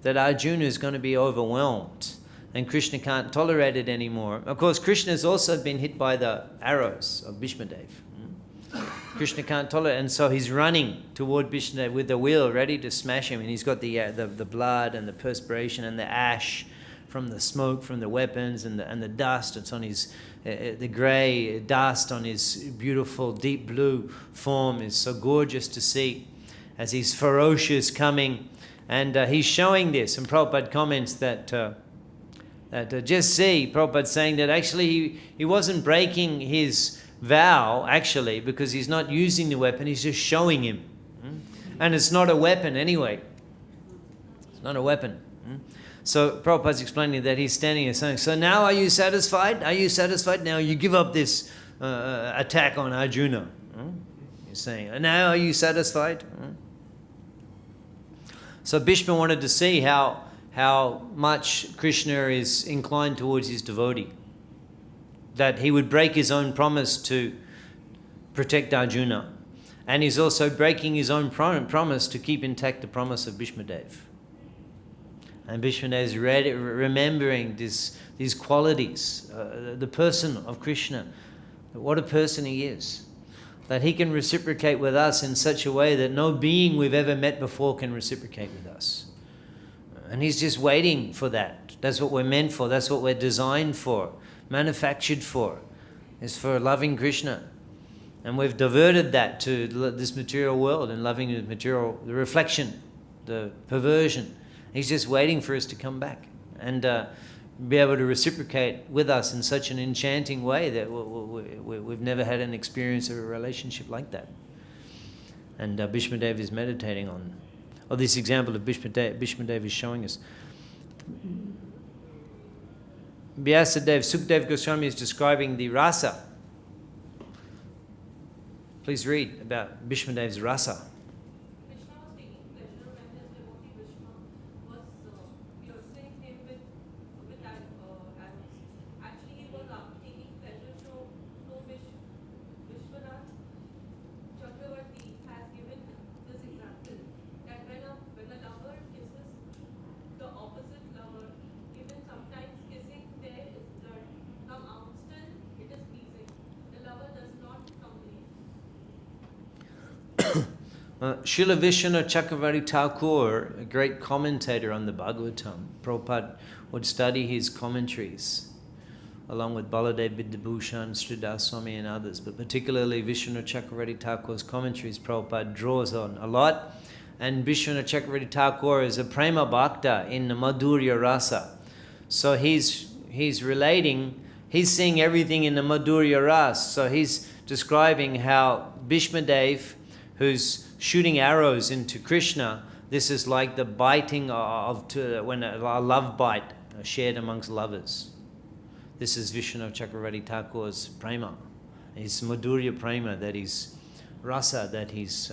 that Arjuna is going to be overwhelmed and Krishna can't tolerate it anymore. Of course, Krishna has also been hit by the arrows of Bhishmadev. Krishna can't tolerate it, and so he's running toward Bhishmadev with the wheel ready to smash him, and he's got the blood and the perspiration and the ash from the smoke from the weapons and the dust. It's on his the grey dust on his beautiful deep blue form is so gorgeous to see as he's ferocious coming, and he's showing this. And Prabhupada comments that just see Prabhupada saying that actually he wasn't breaking his vow actually because he's not using the weapon, he's just showing him. And it's not a weapon anyway. It's not a weapon. So Prabhupada's explaining that he's standing there saying, so now are you satisfied? Are you satisfied? Now you give up this attack on Arjuna. He's saying, now are you satisfied? So Bhishma wanted to see how much Krishna is inclined towards his devotee. That he would break his own promise to protect Arjuna. And he's also breaking his own promise to keep intact the promise of Bhishmadev. And Bhishmadev is remembering these qualities, the person of Krishna, what a person he is. That he can reciprocate with us in such a way that no being we've ever met before can reciprocate with us. And he's just waiting for that. That's what we're meant for. That's what we're designed for, manufactured for, is for loving Krishna. And we've diverted that to this material world and loving the reflection, the perversion. He's just waiting for us to come back. And be able to reciprocate with us in such an enchanting way that we've never had an experience of a relationship like that. And Bhishmadev is meditating on, or this example of Bhishmadev is showing us. Vyasadev, Sukdev Goswami is describing the rasa. Please read about Bhishmadev's rasa. Krishna was taking pleasure when his devotee Vishnu was piercing him with arrows. Actually, he was taking pleasure. So Vishwanath Chakravarti has given this example that when a lover kisses the opposite lover, even sometimes kissing there is blood come out, still it is pleasing. The lover does not complain. Srila Vishwanath Chakravarti Thakur, a great commentator on the Bhagavatam, Prabhupada would study his commentaries along with Baladev Vidyabhushan, Sridhar Swami and others, but particularly Vishwanath Chakravarti Thakur's commentaries Prabhupada draws on a lot. And Vishwanath Chakravarti Thakur is a prema bhakta in the Madhurya Rasa. So he's relating, he's seeing everything in the Madhurya Rasa. So he's describing how Bhishmadev, who's shooting arrows into Krishna, this is like the biting when a love bite shared amongst lovers. This is Vishwanath Chakravarti Thakur's prema. His Madhurya prema, that is rasa, that he's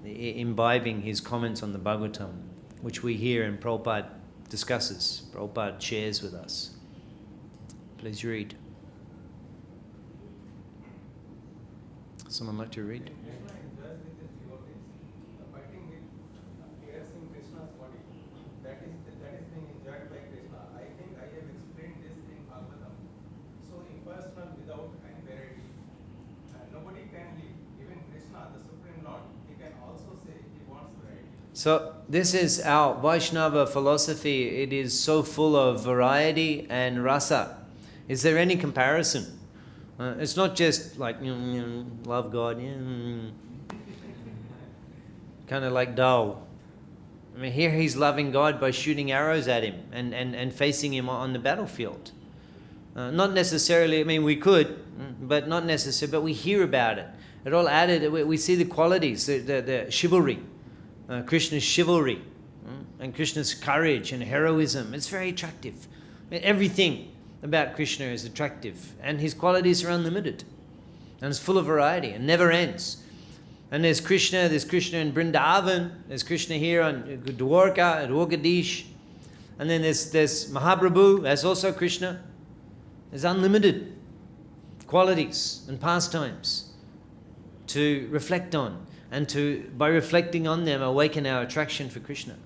imbibing his comments on the Bhagavatam, which we hear and Prabhupada discusses, Prabhupada shares with us. Please read. Someone like to read? Fighting with piercing Krishna's body, that is being enjoyed by Krishna. I think I have explained this in Bhagavatam. So impersonal without any variety. Nobody can live. Even Krishna, the Supreme Lord, he can also say he wants variety. So this is our Vaishnava philosophy. It is so full of variety and rasa. Is there any comparison? It's not just like love God, kind of like dull. I mean, here he's loving God by shooting arrows at him and facing him on the battlefield. Not necessarily, I mean, we could, but not necessarily, but we hear about it. It all added, we see the qualities, the chivalry, Krishna's chivalry, and Krishna's courage and heroism. It's very attractive. I mean, everything about Krishna is attractive, and his qualities are unlimited, and it's full of variety and never ends. And there's Krishna in Vrindavan, there's Krishna here on Dwarka, at Dwarkadish, and then there's Mahaprabhu, that's also Krishna. There's unlimited qualities and pastimes to reflect on, and to, by reflecting on them, awaken our attraction for Krishna.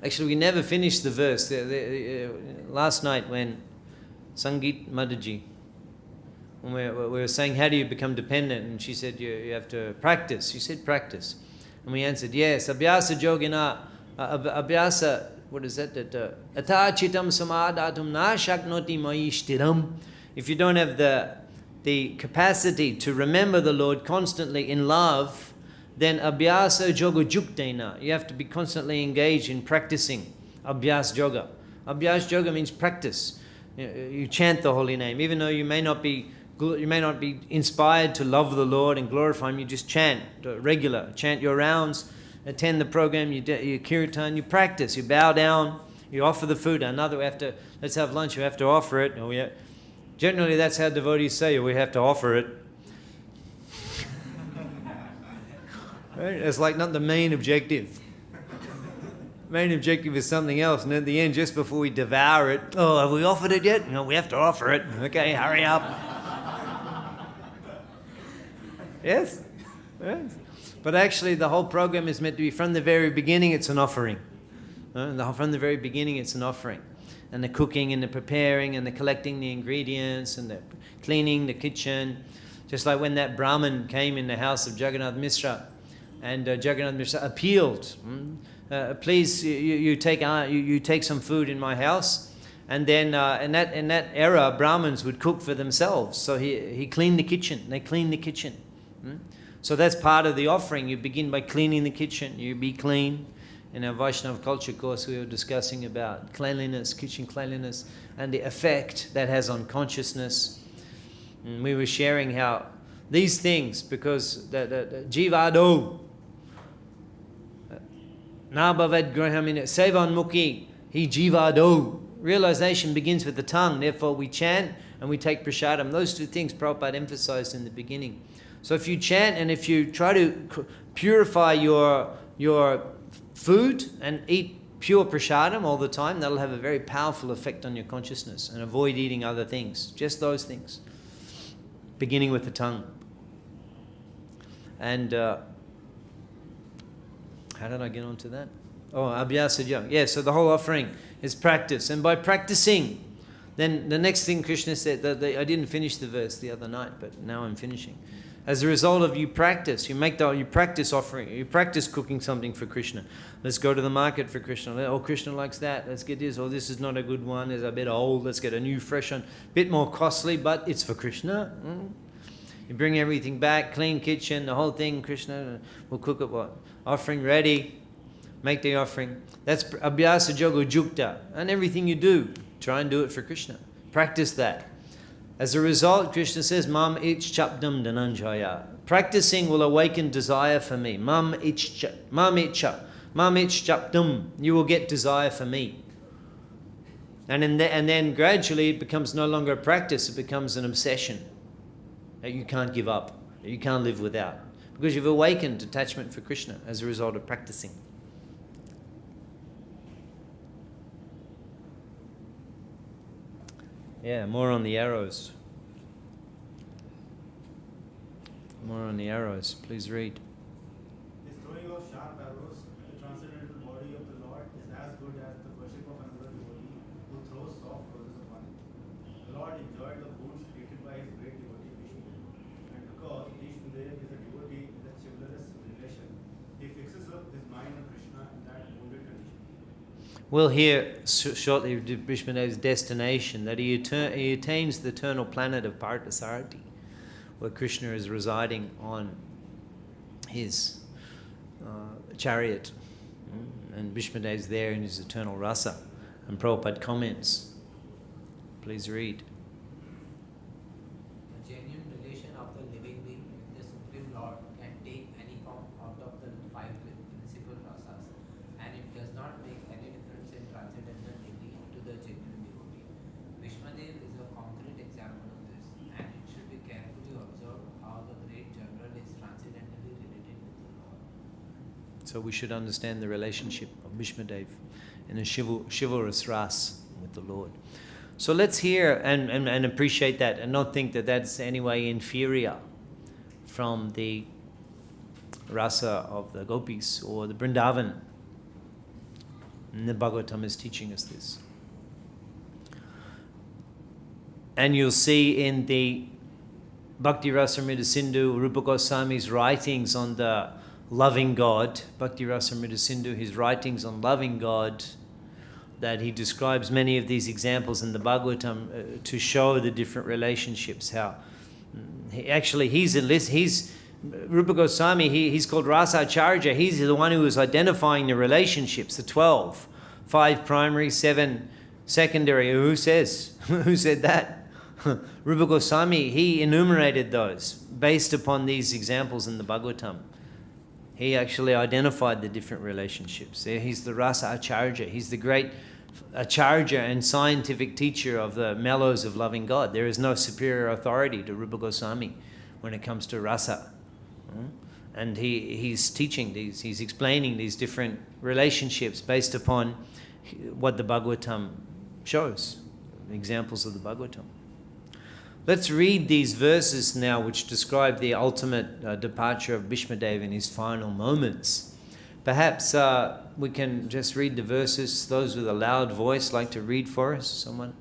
Actually, we never finished the verse. Last night when Sangeet Madaji, when we were saying, how do you become dependent? And she said, you have to practice. She said, practice. And we answered, yes, abhyasa yogina, abhyasa, what is that? Atachitam samadatum na shaknoti mayi shtiram. If you don't have the capacity to remember the Lord constantly in love, then abhyasa yoga juktena. You have to be constantly engaged in practicing abhyas yoga. Abhyas yoga means practice. You chant the holy name, even though you may not be inspired to love the Lord and glorify Him. You just chant regular. Chant your rounds, attend the program, you kirtan, you practice. You bow down, you offer the food. Let's have lunch. We have to offer it. Generally, that's how devotees say we have to offer it. Right? It's like not the main objective. Main objective is something else, and at the end, just before we devour it, oh, have we offered it yet? No, we have to offer it. Okay, hurry up. Yes? Yes. But actually, the whole program is meant to be, from the very beginning, it's an offering. From the very beginning, it's an offering. And the cooking and the preparing and the collecting the ingredients and the cleaning the kitchen. Just like when that Brahmin came in the house of Jagannath Mishra, and Jagannath Mishra appealed, please, you take some food in my house. And then in that era, Brahmins would cook for themselves. So he cleaned the kitchen. They cleaned the kitchen. So that's part of the offering. You begin by cleaning the kitchen. You be clean. in our Vaishnava culture course, we were discussing about cleanliness, kitchen cleanliness, and the effect that has on consciousness. And we were sharing how these things, because the jivado, nabhavad grahamina, sevan mukhi, he jivado. Realization begins with the tongue, therefore we chant and we take prasadam. Those two things Prabhupada emphasized in the beginning. So if you chant and if you try to purify your food and eat pure prasadam all the time, that'll have a very powerful effect on your consciousness. And avoid eating other things, just those things, beginning with the tongue. And how did I get onto that? Oh, abhyasa yoga. Yeah, so the whole offering is practice. And by practicing, then the next thing Krishna said, I didn't finish the verse the other night, but now I'm finishing. As a result of you practice, you practice offering, you practice cooking something for Krishna. Let's go to the market for Krishna. Oh, Krishna likes that. Let's get this. Oh, this is not a good one. It's a bit old. Let's get a new, fresh one. Bit more costly, but it's for Krishna. You bring everything back, clean kitchen, the whole thing. Krishna will cook it. What? Offering ready. Make the offering. That's abhyasa yoga jukta. And everything you do, try and do it for Krishna. Practice that. As a result, Krishna says, Mam ich chapdam dhananjaya. Practicing will awaken desire for me. Mam ich chapdam. You will get desire for me. And then gradually it becomes no longer a practice, it becomes an obsession that you can't give up, that you can't live without. Because you've awakened attachment for Krishna as a result of practicing. Yeah, more on the arrows. More on the arrows. Please read. The throwing of sharp arrows, the transcendental body of the Lord is as good as the worship of another devotee who throws soft roses upon it. The Lord enjoyed the wounds created by his great devotee Vishnu. And because Vishnu is a devotee in the chivalrous relation, he fixes up his mind on Krishna in that wounded condition. We'll hear shortly of Bhishmadev's destination, that he attains the eternal planet of Parthasarathi, where Krishna is residing on his chariot. And Bhishmadev's there in his eternal rasa. And Prabhupada comments. Please read. The genuine relation of the living being with the Supreme Lord can take any form out of the five principal rasas, and it does not make any difference in transcendental deity to the genuine devotee. Vishmadev is a concrete example of this, and it should be carefully observed how the great general is transcendentally related with the Lord. So we should understand the relationship of Bhishmadev in a chivalrous ras with the Lord. So let's hear and appreciate that, and not think that that's any way inferior from the rasa of the gopis or the Vrindavan. And the Bhagavatam is teaching us this. And you'll see in the Bhakti Rasamrita Sindhu, Rupa Goswami's writings on the loving God, Bhakti Rasamrita Sindhu, his writings on loving God, that he describes many of these examples in the Bhagavatam to show the different relationships. How he's Rupa Goswami, he's called Rasa Acharya. He's the one who is identifying the relationships, the 12, 5 primary, 7 secondary. Who says? Who said that? Rupa Goswami, he enumerated those based upon these examples in the Bhagavatam. He actually identified the different relationships. He's the Rasa Acharya. He's the great Acharya and scientific teacher of the mellows of loving God. There is no superior authority to Rupa Goswami when it comes to rasa. And he's teaching these, he's explaining these different relationships based upon what the Bhagavatam shows, examples of the Bhagavatam. Let's read these verses now which describe the ultimate departure of Bhishmadev in his final moments. Perhaps we can just read the verses. Those with a loud voice like to read for us. Someone?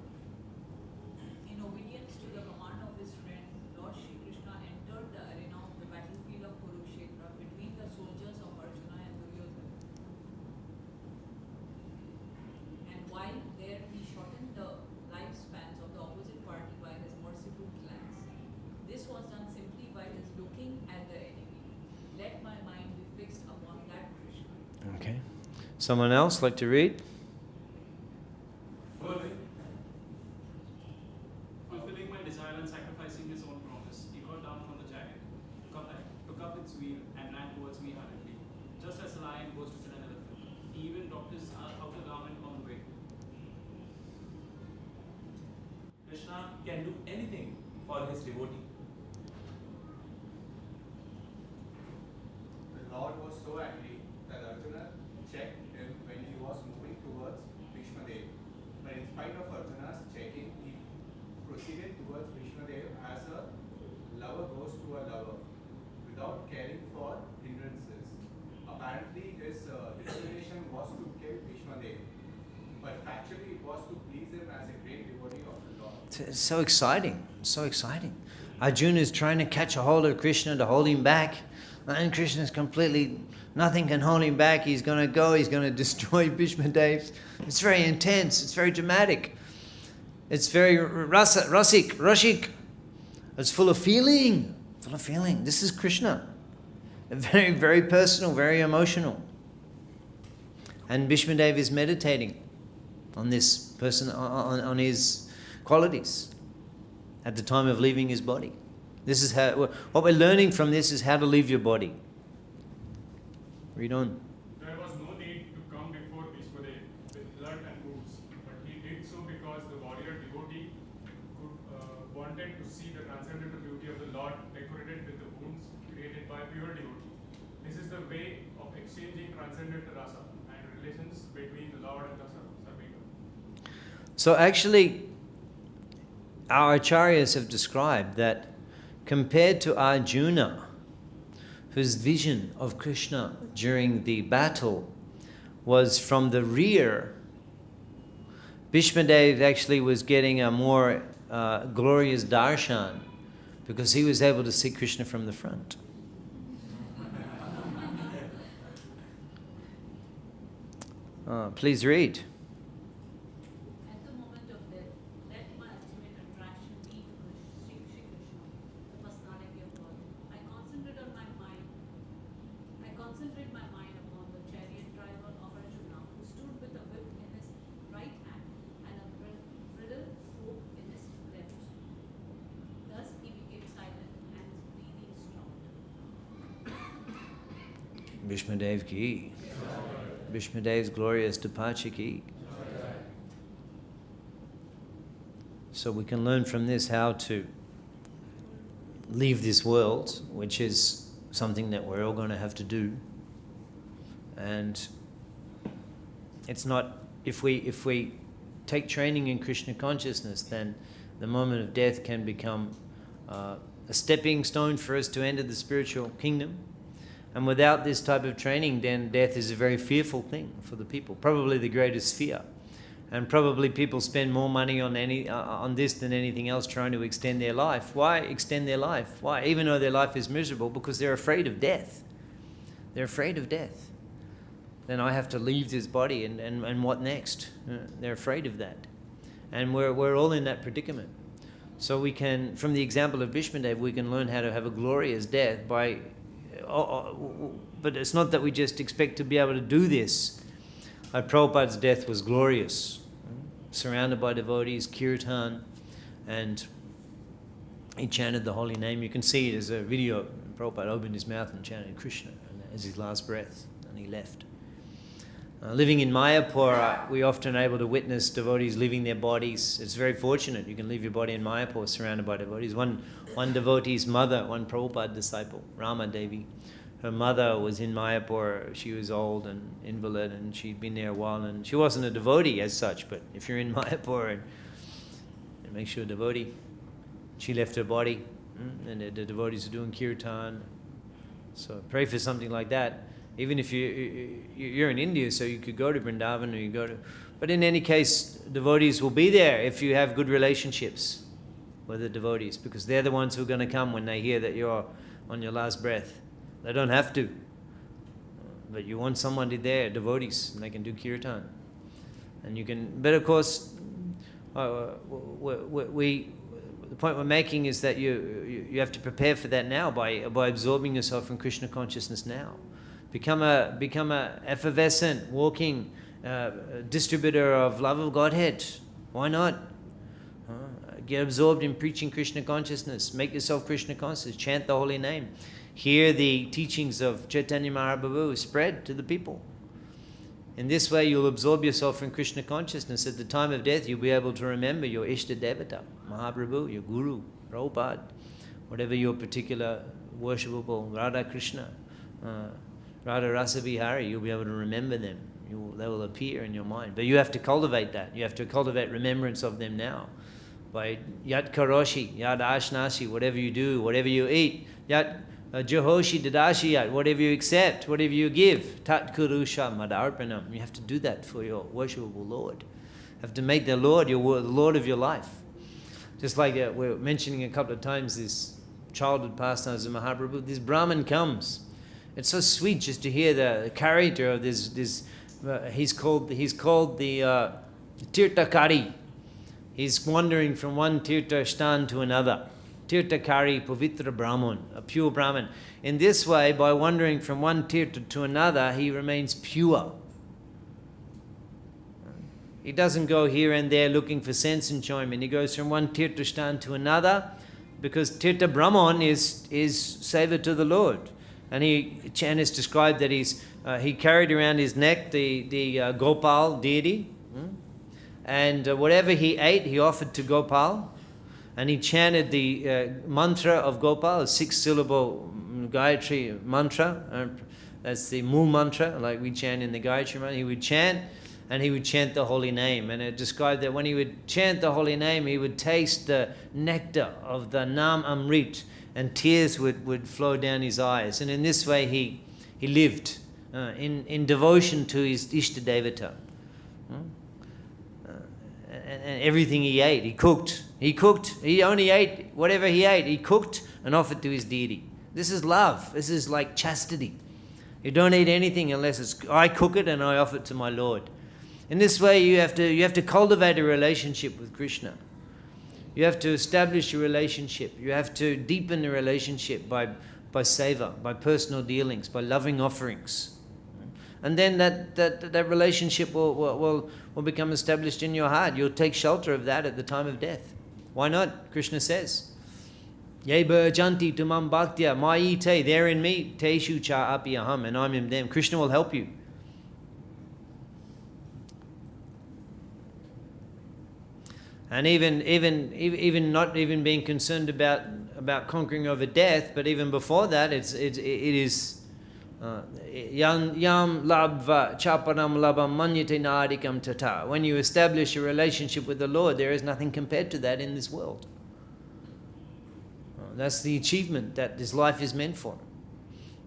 In obedience to the command of his friend, Lord Shri Krishna entered the arena of the battlefield of Kurukshetra between the soldiers of Arjuna and Duryodhana. And while there he shortened the lifespans of the opposite party by his merciful glance. This was done simply by his looking at the enemy. Let my mind be fixed upon that Krishna. Okay. Someone else like to read? Fulfilling my desire and sacrificing his own promise, he got down from the chariot, took up its wheel, and ran towards me hurriedly. Just as a lion goes to kill an elephant, he even dropped his outer garment on the way. Krishna can do anything for his devotee. The Lord was so angry that Arjuna checked him when he was moving towards Bhishmadev. But in spite of Arjuna's checking, he proceeded towards Bhishmadev as a lover goes to a lover, without caring for hindrances. Apparently, his determination was to kill Bhishmadev, but factually it was to please him as a great devotee of the Lord. It's so exciting, so exciting. Arjuna is trying to catch a hold of Krishna to hold him back, and Krishna is completely, nothing can hold him back. He's going to go, he's going to destroy Bhishmadev. It's very intense, it's very dramatic. It's very rashik. It's full of feeling, This is Krishna. Very, very personal, very emotional. And Bhishmadev is meditating on this person, on his qualities at the time of leaving his body. This is how, what we're learning from this is how to leave your body. Read on. There was no need to come before Vishwadev with blood and wounds, but he did so because the warrior devotee wanted to see the transcendental beauty of the Lord decorated with the wounds created by pure devotee. This is the way of exchanging transcendental rasa and relations between the Lord and the servant. So actually, our acharyas have described that compared to Arjuna, whose vision of Krishna during the battle was from the rear, Bhishmadev actually was getting a more glorious darshan because he was able to see Krishna from the front. Please read. At the moment of death, let my ultimate attraction be to Sri Krishna, the personality of God. I concentrate my mind upon the chariot driver of Arjuna, who stood with a whip in his right hand and a bridle rope in his left. Thus he became silent and his breathing stopped. Bhishmadev ki. Bhishmadev's glorious Depacha ki. So we can learn from this how to leave this world, which is something that we're all going to have to do. And it's not, if we take training in Krishna consciousness, then the moment of death can become a stepping stone for us to enter the spiritual kingdom. And without this type of training, then death is a very fearful thing for the people, probably the greatest fear. And probably people spend more money on this than anything else trying to extend their life. Why extend their life? Why? Even though their life is miserable, because they're afraid of death. They're afraid of death. Then I have to leave this body, and what next? They're afraid of that. And we're all in that predicament. So we can, from the example of Bhishmadev, we can learn how to have a glorious death by... but it's not that we just expect to be able to do this. Prabhupada's death was glorious, surrounded by devotees, kirtan, and he chanted the holy name. You can see it as a video. Prabhupada opened his mouth and chanted Krishna as his last breath, and he left. Living in Mayapur, we often are able to witness devotees leaving their bodies. It's very fortunate. You can leave your body in Mayapur surrounded by devotees. One devotee's mother, one Prabhupada disciple, Rama Devi, her mother was in Mayapur. She was old and invalid, and she'd been there a while, and she wasn't a devotee as such, but if you're in Mayapur and it makes you a devotee, she left her body, and the devotees are doing kirtan. So pray for something like that. Even if you're in India, so you could go to Vrindavan or you go to... But in any case, devotees will be there if you have good relationships with the devotees, because they're the ones who are going to come when they hear that you're on your last breath. They don't have to. But you want somebody there, devotees, and they can do kirtan. And you can... But of course, the point we're making is that you have to prepare for that now by absorbing yourself in Krishna consciousness now. Become a effervescent, walking distributor of love of Godhead. Why not? Get absorbed in preaching Krishna consciousness. Make yourself Krishna conscious. Chant the holy name. Hear the teachings of Chaitanya Mahaprabhu spread to the people. In this way, you'll absorb yourself in Krishna consciousness. At the time of death, you'll be able to remember your Ishta Devata, Mahaprabhu, your Guru, Prabhupada, whatever your particular worshipable, Radha Krishna, Radha Rasa Vihari, you'll be able to remember them. They will appear in your mind. But you have to cultivate that. You have to cultivate remembrance of them now. By Yat Karoshi, Yat Ashnasi, whatever you do, whatever you eat, Yat Jahoshi Dadashi Yat, whatever you accept, whatever you give, Tat Kurusha Madarpanam. You have to do that for your worshipable Lord. You have to make the Lord the Lord of your life. Just like we're mentioning a couple of times this childhood pastimes of Mahaprabhu, this Brahmin comes. It's so sweet just to hear the character of this. He's called the Tirthakari. He's wandering from one Tirtha Stan to another. Tirthakari Pavitra Brahman, a pure Brahman. In this way, by wandering from one Tirtha to another, he remains pure. He doesn't go here and there looking for sense enjoyment. He goes from one Tirtha Stan to another because Tirtha Brahman is seva to the Lord. And Chan has described that he carried around his neck the Gopal deity. And whatever he ate, he offered to Gopal. And he chanted the mantra of Gopal, a 6-syllable Gayatri mantra. That's the Mool mantra, like we chant in the Gayatri mantra. He would chant, and he would chant the holy name. And it described that when he would chant the holy name, he would taste the nectar of the Nam Amrit, and tears would flow down his eyes. And in this way, he lived in devotion to his Ishta Devata. And everything he ate, he cooked. He only ate whatever he ate. He cooked and offered to his deity. This is love. This is like chastity. You don't eat anything unless I cook it and I offer it to my Lord. In this way, you have to cultivate a relationship with Krishna. You have to establish a relationship. You have to deepen the relationship by seva, by personal dealings, by loving offerings. And then that relationship will become established in your heart. You'll take shelter of that at the time of death. Why not? Krishna says, Yeba janti tumam bhaktya mayi te, they're in me, teshu cha api aham, and I'm in them. Krishna will help you. And even not even being concerned about conquering over death, but even before that, it is yam labva chaparam labam manyate nadikam tata. When you establish a relationship with the Lord, there is nothing compared to that in this world. That's the achievement that this life is meant for.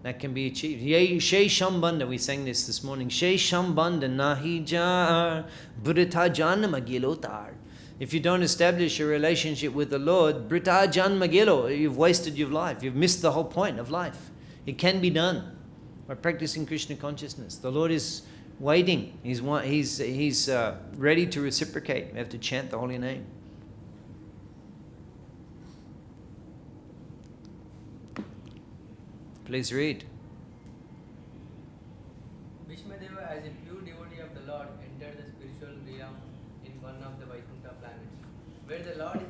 That can be achieved. Shei Shambanda, we sang this morning. Shei Shambanda nahi jar brita janma gilotar. If you don't establish a relationship with the Lord, brita janma gilo, you've wasted your life. You've missed the whole point of life. It can be done by practicing Krishna consciousness. The Lord is waiting. He's ready to reciprocate. We have to chant the holy name. Please read. Bhishmadeva, as a pure devotee of the Lord, entered the spiritual realm in one of the Vaikuntha planets, where the Lord,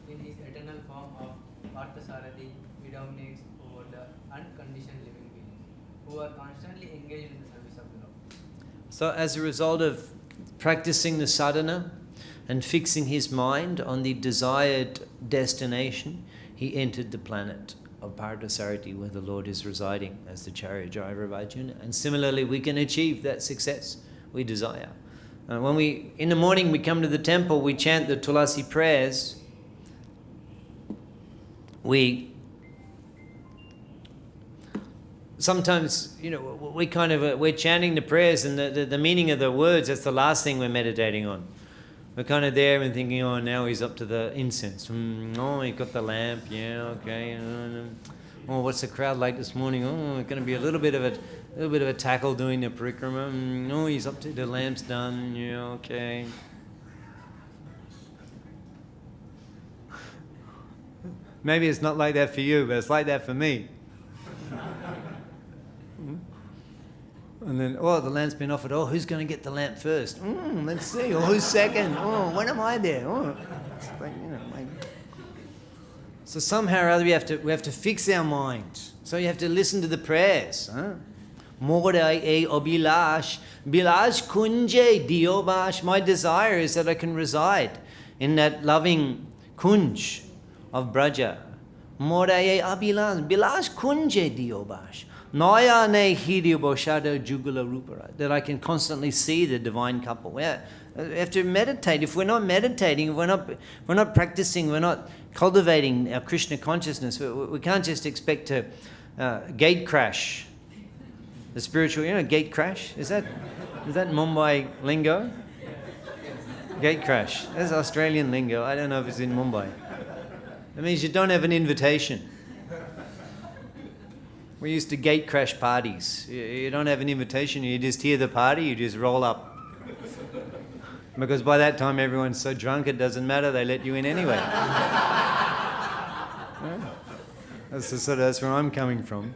in his eternal form of Parthasarathi, predominates over the unconditioned living beings, who are constantly engaged in the service of the Lord. So as a result of practicing the sadhana and fixing his mind on the desired destination, he entered the planet of Parthasarathi, where the Lord is residing as the chariot driver of Arjuna. And similarly, we can achieve that success we desire. When in the morning we come to the temple, we chant the Tulasi prayers. Sometimes, we're chanting the prayers, and the meaning of the words, that's the last thing we're meditating on. We're kind of there and thinking, oh, now he's up to the incense. Oh, he got the lamp. Yeah, okay. Oh, what's the crowd like this morning? Oh, it's going to be a little bit of a tackle doing the parikrama. Oh, he's up to the lamp's done. Yeah, okay. Maybe it's not like that for you, but it's like that for me. And then, oh, the lamp's been offered. Oh, who's going to get the lamp first? Let's see. Or who's second? Oh, when am I there? Oh, it's like, So somehow or other we have to fix our mind. So you have to listen to the prayers. Morai e obilash, bilash kunje diobash. My desire is that I can reside in that loving kunj of Braja. Morai e abilash, bilash kunje diobash. Naya ne hiryoboshada jugula rupara. That I can constantly see the divine couple. We have to meditate. If we're not meditating, if we're not practicing, we're not cultivating our Krishna consciousness, we can't just expect to gate crash. The spiritual, gate crash? Is that Mumbai lingo? Gate crash. That's Australian lingo. I don't know if it's in Mumbai. It means you don't have an invitation. We used to gate crash parties. You don't have an invitation, you just hear the party, you just roll up. Because by that time everyone's so drunk it doesn't matter, they let you in anyway. That's where I'm coming from.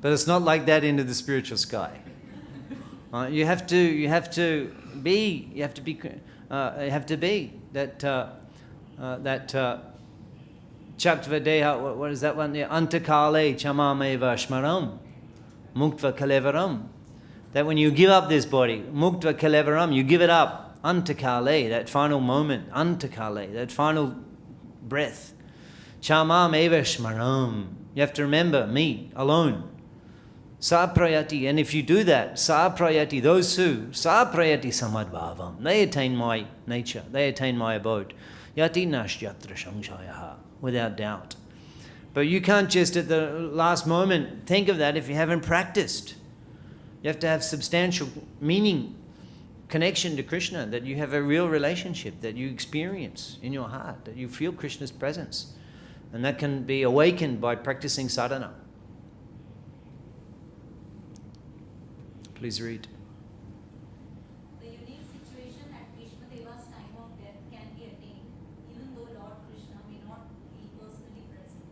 But it's not like that into the spiritual sky. You have to be that Chakvadeha, what is that one? Antakale chamameva shmaram, muktva kalevaram. That when you give up this body, muktva kalevaram, you give it up. Antakale, that final moment. Antakale, that final breath. Chamameva shmaram. You have to remember me alone. Saprayati, and if you do that, saprayati, those who, saprayati samadbhavam, they attain my nature, they attain my abode. Yati nashyatra samshayaha, without doubt. But you can't just at the last moment think of that if you haven't practiced. You have to have substantial meaning, connection to Krishna, that you have a real relationship, that you experience in your heart, that you feel Krishna's presence. And that can be awakened by practicing sadhana. Please read. The unique situation at Bhishmadeva's time of death can be attained, even though Lord Krishna may not be personally present.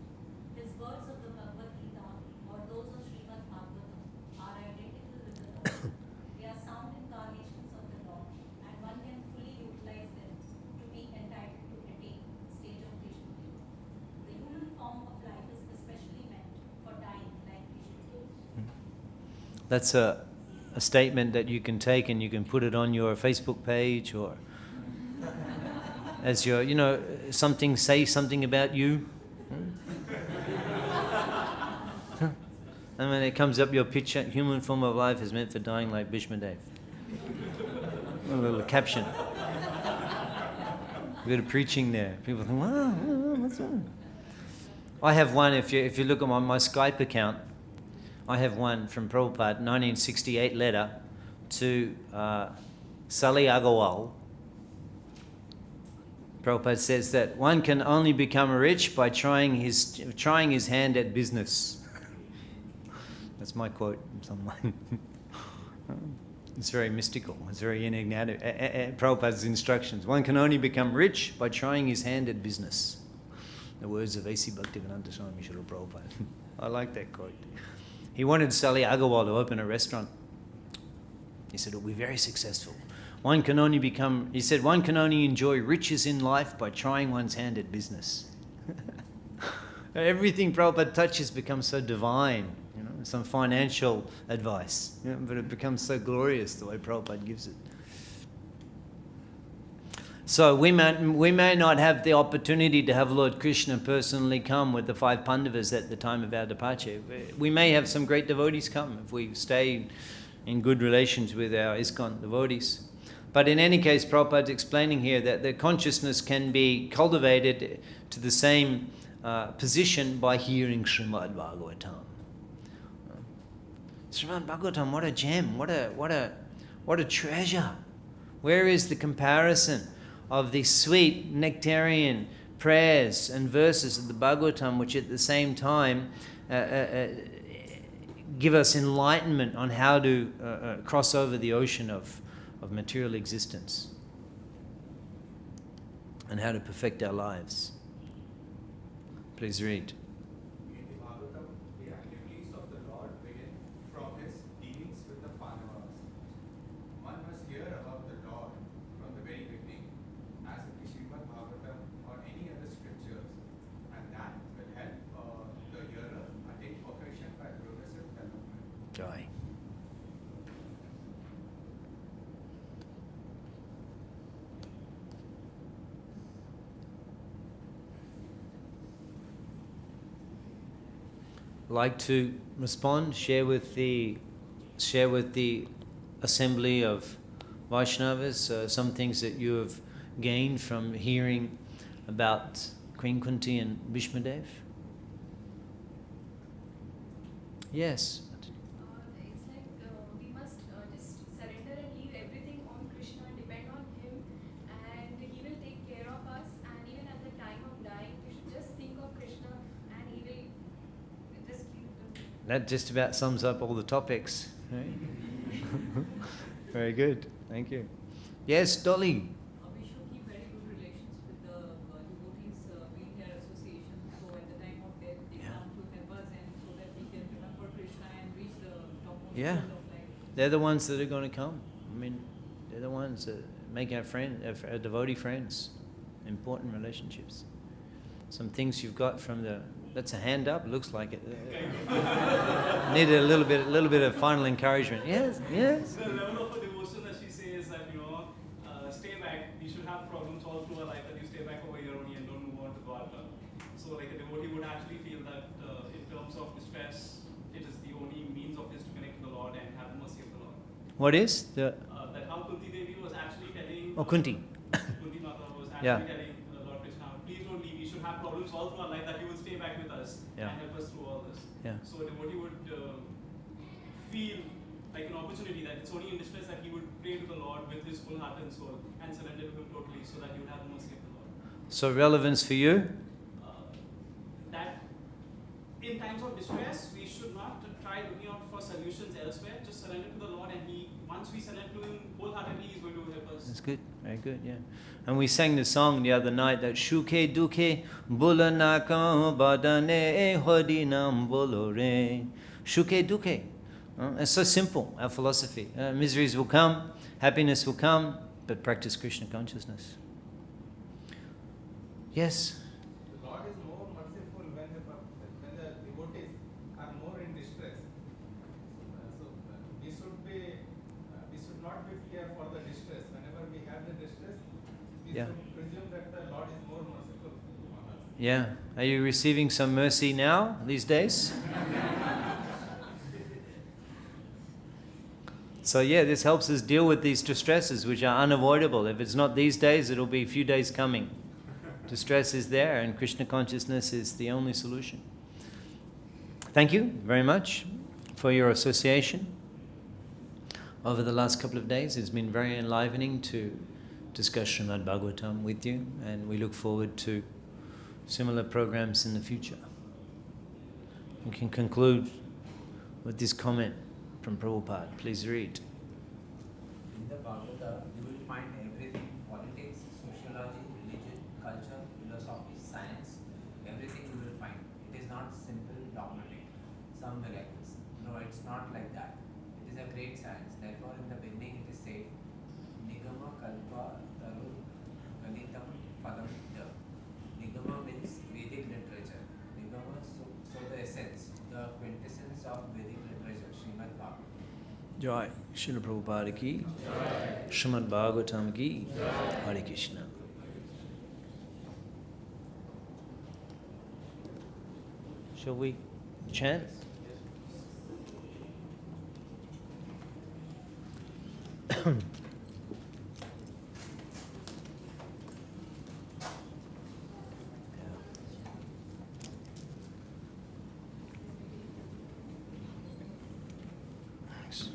His words of the Bhagavad Gita or those of Srimad Bhagavatam are identical with the Lord. They are sound incarnations of the Lord, and one can fully utilize them to be entitled to attain the stage of Bhishmadeva. The human form of life is especially meant for dying like Bhishmadeva. That's a statement that you can take and you can put it on your Facebook page or as your, say something about you. And when it comes up your picture, human form of life is meant for dying like Bhishmadev. A little caption. A bit of preaching there. People think, wow, what's that? I have one, if you look at my Skype account, I have one from Prabhupada, 1968 letter to Sali Agarwal. Prabhupada says that one can only become rich by trying his hand at business. That's my quote from someone. It's very mystical. It's very enigmatic. Prabhupada's instructions. One can only become rich by trying his hand at business. The words of A.C. Bhaktivedanta Swami Srila Prabhupada. I like that quote. He wanted Sali Agarwal to open a restaurant. He said, it'll be very successful. One can only enjoy riches in life by trying one's hand at business. Everything Prabhupada touches becomes so divine, some financial advice, but it becomes so glorious the way Prabhupada gives it. So we may not have the opportunity to have Lord Krishna personally come with the 5 Pandavas at the time of our departure. We may have some great devotees come if we stay in good relations with our ISKCON devotees. But in any case, Prabhupada's explaining here that the consciousness can be cultivated to the same position by hearing Srimad Bhagavatam. Srimad Bhagavatam, what a gem, what a treasure. Where is the comparison of the sweet nectarian prayers and verses of the Bhagavatam, which at the same time give us enlightenment on how to cross over the ocean of material existence and how to perfect our lives. Please read. In the Bhagavatam, the activities of the Lord begin from his dealing like to respond, share with the assembly of Vaishnavas some things that you have gained from hearing about Queen Kunti and Bhishmadev? Yes. It's like we must just surrender and leave everything on Krishna, depend on him, and he will take care of us. And even at the time of dying, we should just think of Krishna, and he will just keep them. That just about sums up all the topics. Right? Very good. Thank you. Yes, Dolly. We should keep very good relations with the devotees being their association. So at the time of death, they Yeah. come to help us, and so that we can remember Krishna and reach the topmost Yeah. goal of life. They're the ones that are going to come. I mean, they're the ones that make our devotee friends. Important relationships. Some things you've got from the. That's a hand up. Looks like it. Needed a little bit of final encouragement. Yes, yes. The level of a devotion that she says that, stay back, we should have problems all through our life, that you stay back over here only and don't move on to Dwarka. So like a devotee would actually feel that in terms of distress, it is the only means of his to connect to the Lord and have the mercy of the Lord. What is the? That how Kunti Devi was actually telling... Oh, Kunti. Kunti Mata was actually Yeah. telling Lord Krishna, please don't leave, we should have problems all through our life, that you will stay back with us Yeah. and help us through all this. Yeah. So a devotee would feel like an opportunity that it's only in distress that he would pray to the Lord with his whole heart and soul and surrender to him totally, so that he would have the mercy of the Lord. So relevance for you? That in times of distress, we should not try looking out for solutions elsewhere, just surrender to the Lord, and once we surrender to him wholeheartedly, he's going to help us. That's good. Very good, yeah. And we sang the song the other night that Shuke Duke Bulanaka Badane Hodinam Bolore. Shuke Duke. It's so simple, our philosophy. Miseries will come, happiness will come, but practice Krishna consciousness. Yes? The Lord is more merciful when the devotees are more in distress. So we should not be fear for the distress. Whenever we have the distress, we Yeah. should presume that the Lord is more merciful on us. Yeah. Are you receiving some mercy now, these days? So yeah, this helps us deal with these distresses which are unavoidable. If it's not these days, it'll be a few days coming. Distress is there, and Krishna consciousness is the only solution. Thank you very much for your association over the last couple of days. It's been very enlivening to discuss Srimad Bhagavatam with you, and we look forward to similar programs in the future. We can conclude with this comment from Prabhupada. Please read. In the Bhagavata, you will find everything: politics, sociology, religion, culture, philosophy, science. Everything you will find. It is not simple dogmatic, some miracles. No, it's not like that. It is a great science. Therefore, in the beginning it is said, Nigama Kalpa Taru Galitam Padam Da. Nigama means Vedic literature. Nigama, so the essence, the quintessence of Vedic literature, Srimad Bhagavatam. Jai Srila Prabhupada ki, Srimad Bhagavatam ki, Hare Krishna. Shall we chant? Thanks.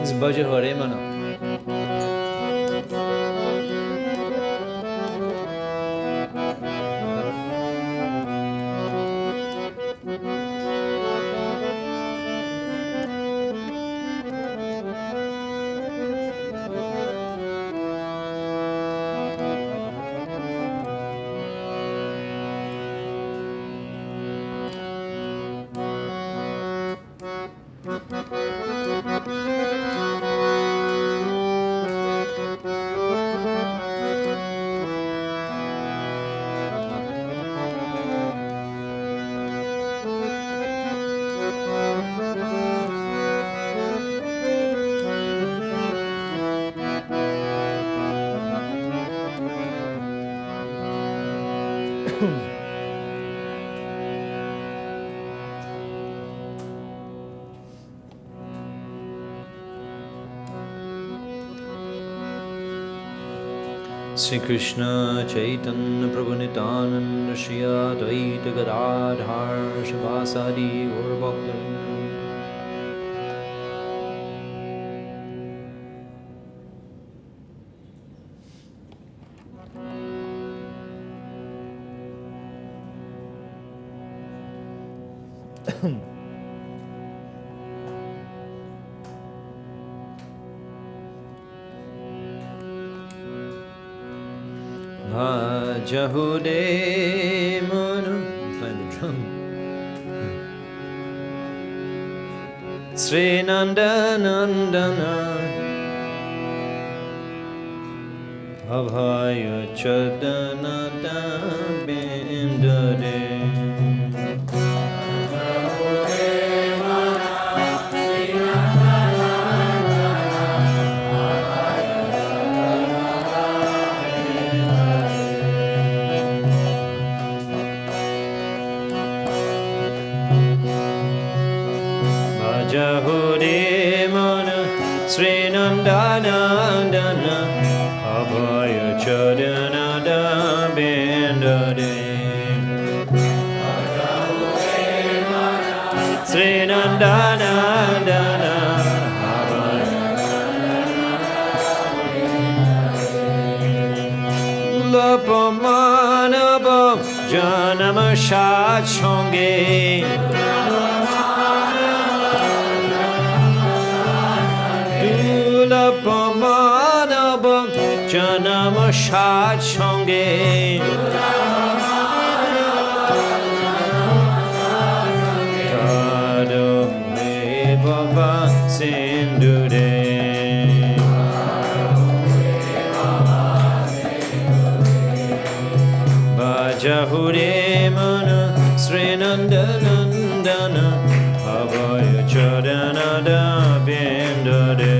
This is Bhaja Hare Mana. Sri Krishna Chaitanya Prabhu Nityananda Shri Advaita Gadadhar Shivasadi Gaur Bhaktivinoda. Jahude Manu, find the drum. Sri Nanda Nandana Abhaya Chadana Bindade. Jahude Mana Sri Nandanandana Abhaya Chadana Bindade. Sri Nandanandana Lapamanaba Janama Shachonge Pamanaba Janama Shat Shonge Tado Me Baba Sindure Bajahure Mana Sri Nandanandana Abhaya Chadana Bindade.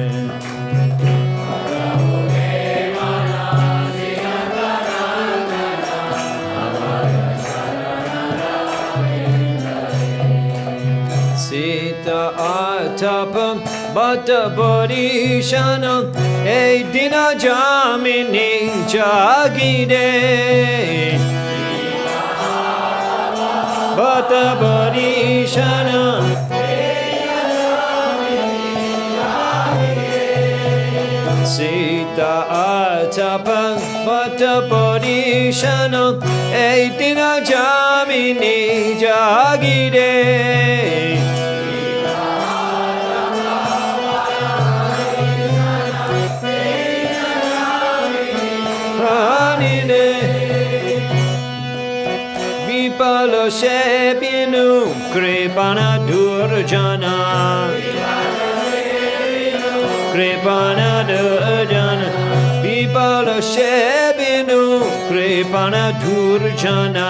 Sita Atapam Bata Bodhishana Edina Jamini Jagide Bata Bodhishana Sita Atapam Bata Bodhishana Edina Jamini Jagide Vipalo Shepinu Kripana Durjana Kripana Durjana Vipalo Shepinu Kripana Durjana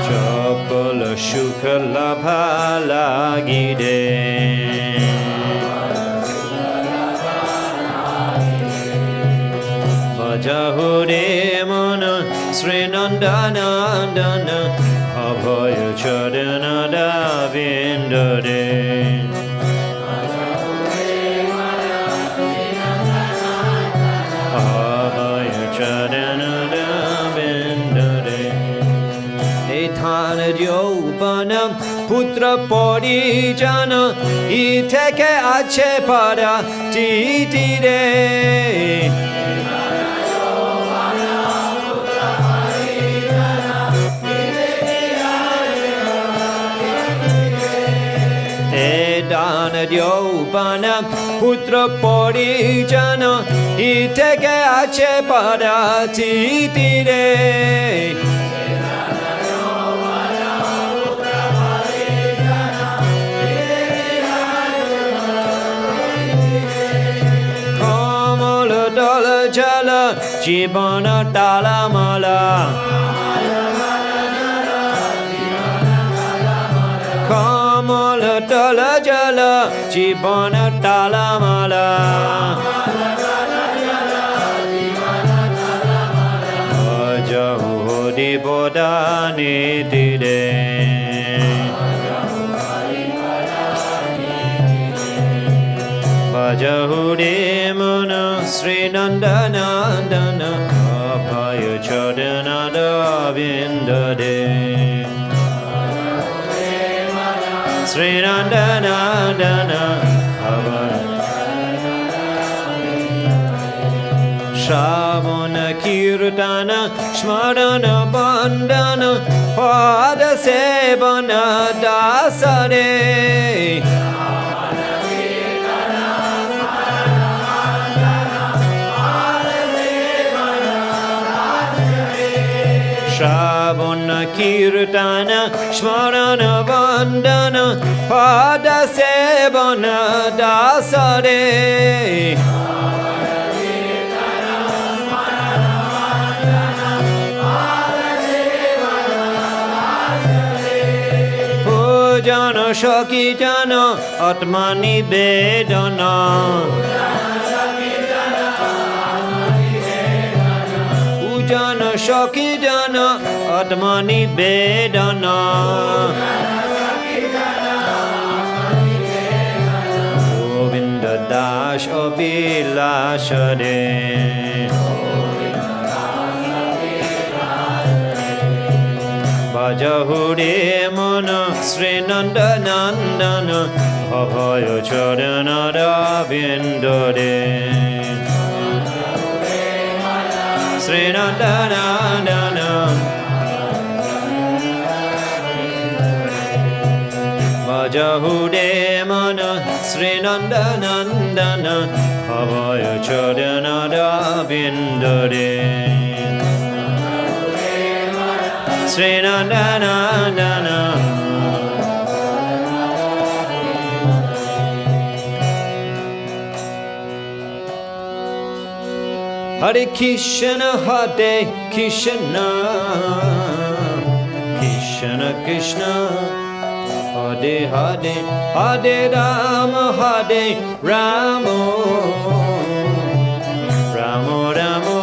Chapala Shukala Palagide Jahude Mana Sri Nandanandana Abhaya Chadana Bindade. Abhaya Chadana Bindade. Ethana Jopana Putra Podijana Iteke Ache Pada Titide Dana Diopana Putra Podijana Iteke Ache Pada Titide Jibana talamala Kamala tala jala Jibana talamala Ajahudi bodani dide Bajahude mana Sri Nandanandana Abhaya Chodana Davindade Sri Nandanandana Abhaya Shravana Kirtana Shmarana Bandana Pada Sebana Dasare Shravana Kirtana Shmarana Vandana Pada Sebana Dasare Pujana Shakitana Atmani Vedana Jana Shaki Jana Atmani Vedana Govinda Dash Abhilashade Bajahude Mana Sri Nandanandana Abhaya Chodana Davindade Sri Nandanandana Bajahude Mana Sri Nandanandana Abhaya Chodana Davindade Sri Nandanandana Hare Krishna, Hare Krishna, Krishna Krishna, Hare Hare, Hare Rama, Hare Rama, Rama Rama,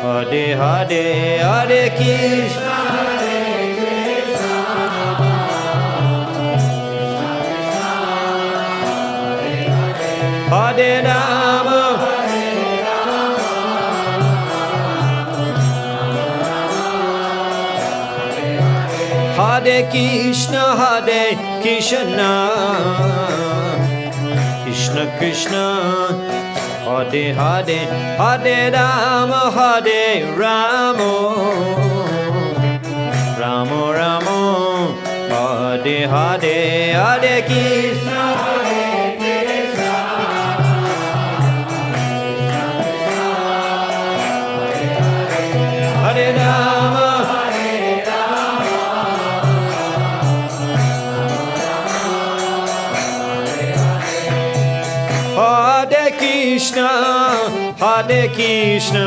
Hare Hare, Hare Krishna, Hare Rama. Hare Krishna, Hare Krishna, Krishna Krishna, Hare Hare, Hare Rama, Hare Rama, Rama Rama, Hare Hare, Hare Krishna, Hare Rama. Hare Krishna, Hare Krishna,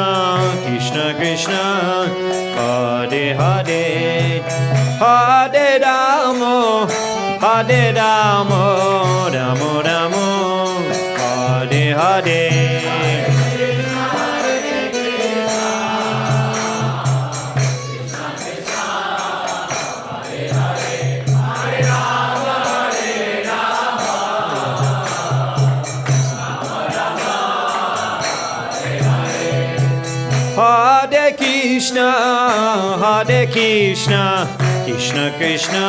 Krishna Krishna, Hare Hare, Hare Rama, Hare Rama, Rama Rama, Hare Hare. Hare Krishna, Hare Krishna, Krishna Krishna,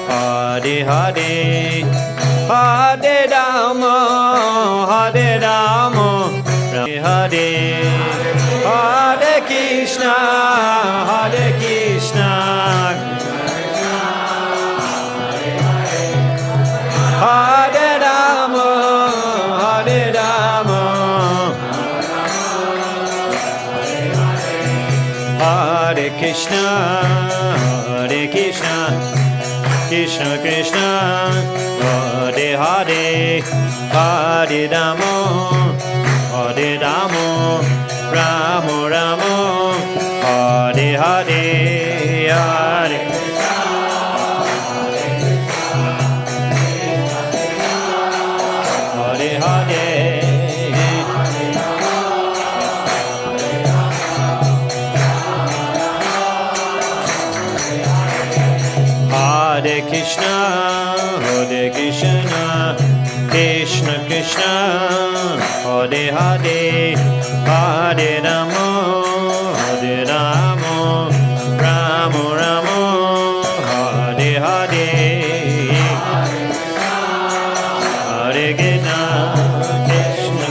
Hare Hare, Hare Rama, Hare Rama, Hare Hare, Hare Krishna, Hare Krishna, Hare Rama, Hare Rama. Hare Krishna, Hare Krishna, Krishna Krishna, Hare Hare, Hare Rama, Hare Rama, Ramo Ramo, Hare Hare, Hare Krishna, Hare Hare. Hare Krishna, Krishna Krishna, Hare Hare, Hare Rama, Rama Rama, Hare Hare, Hare Krishna, Krishna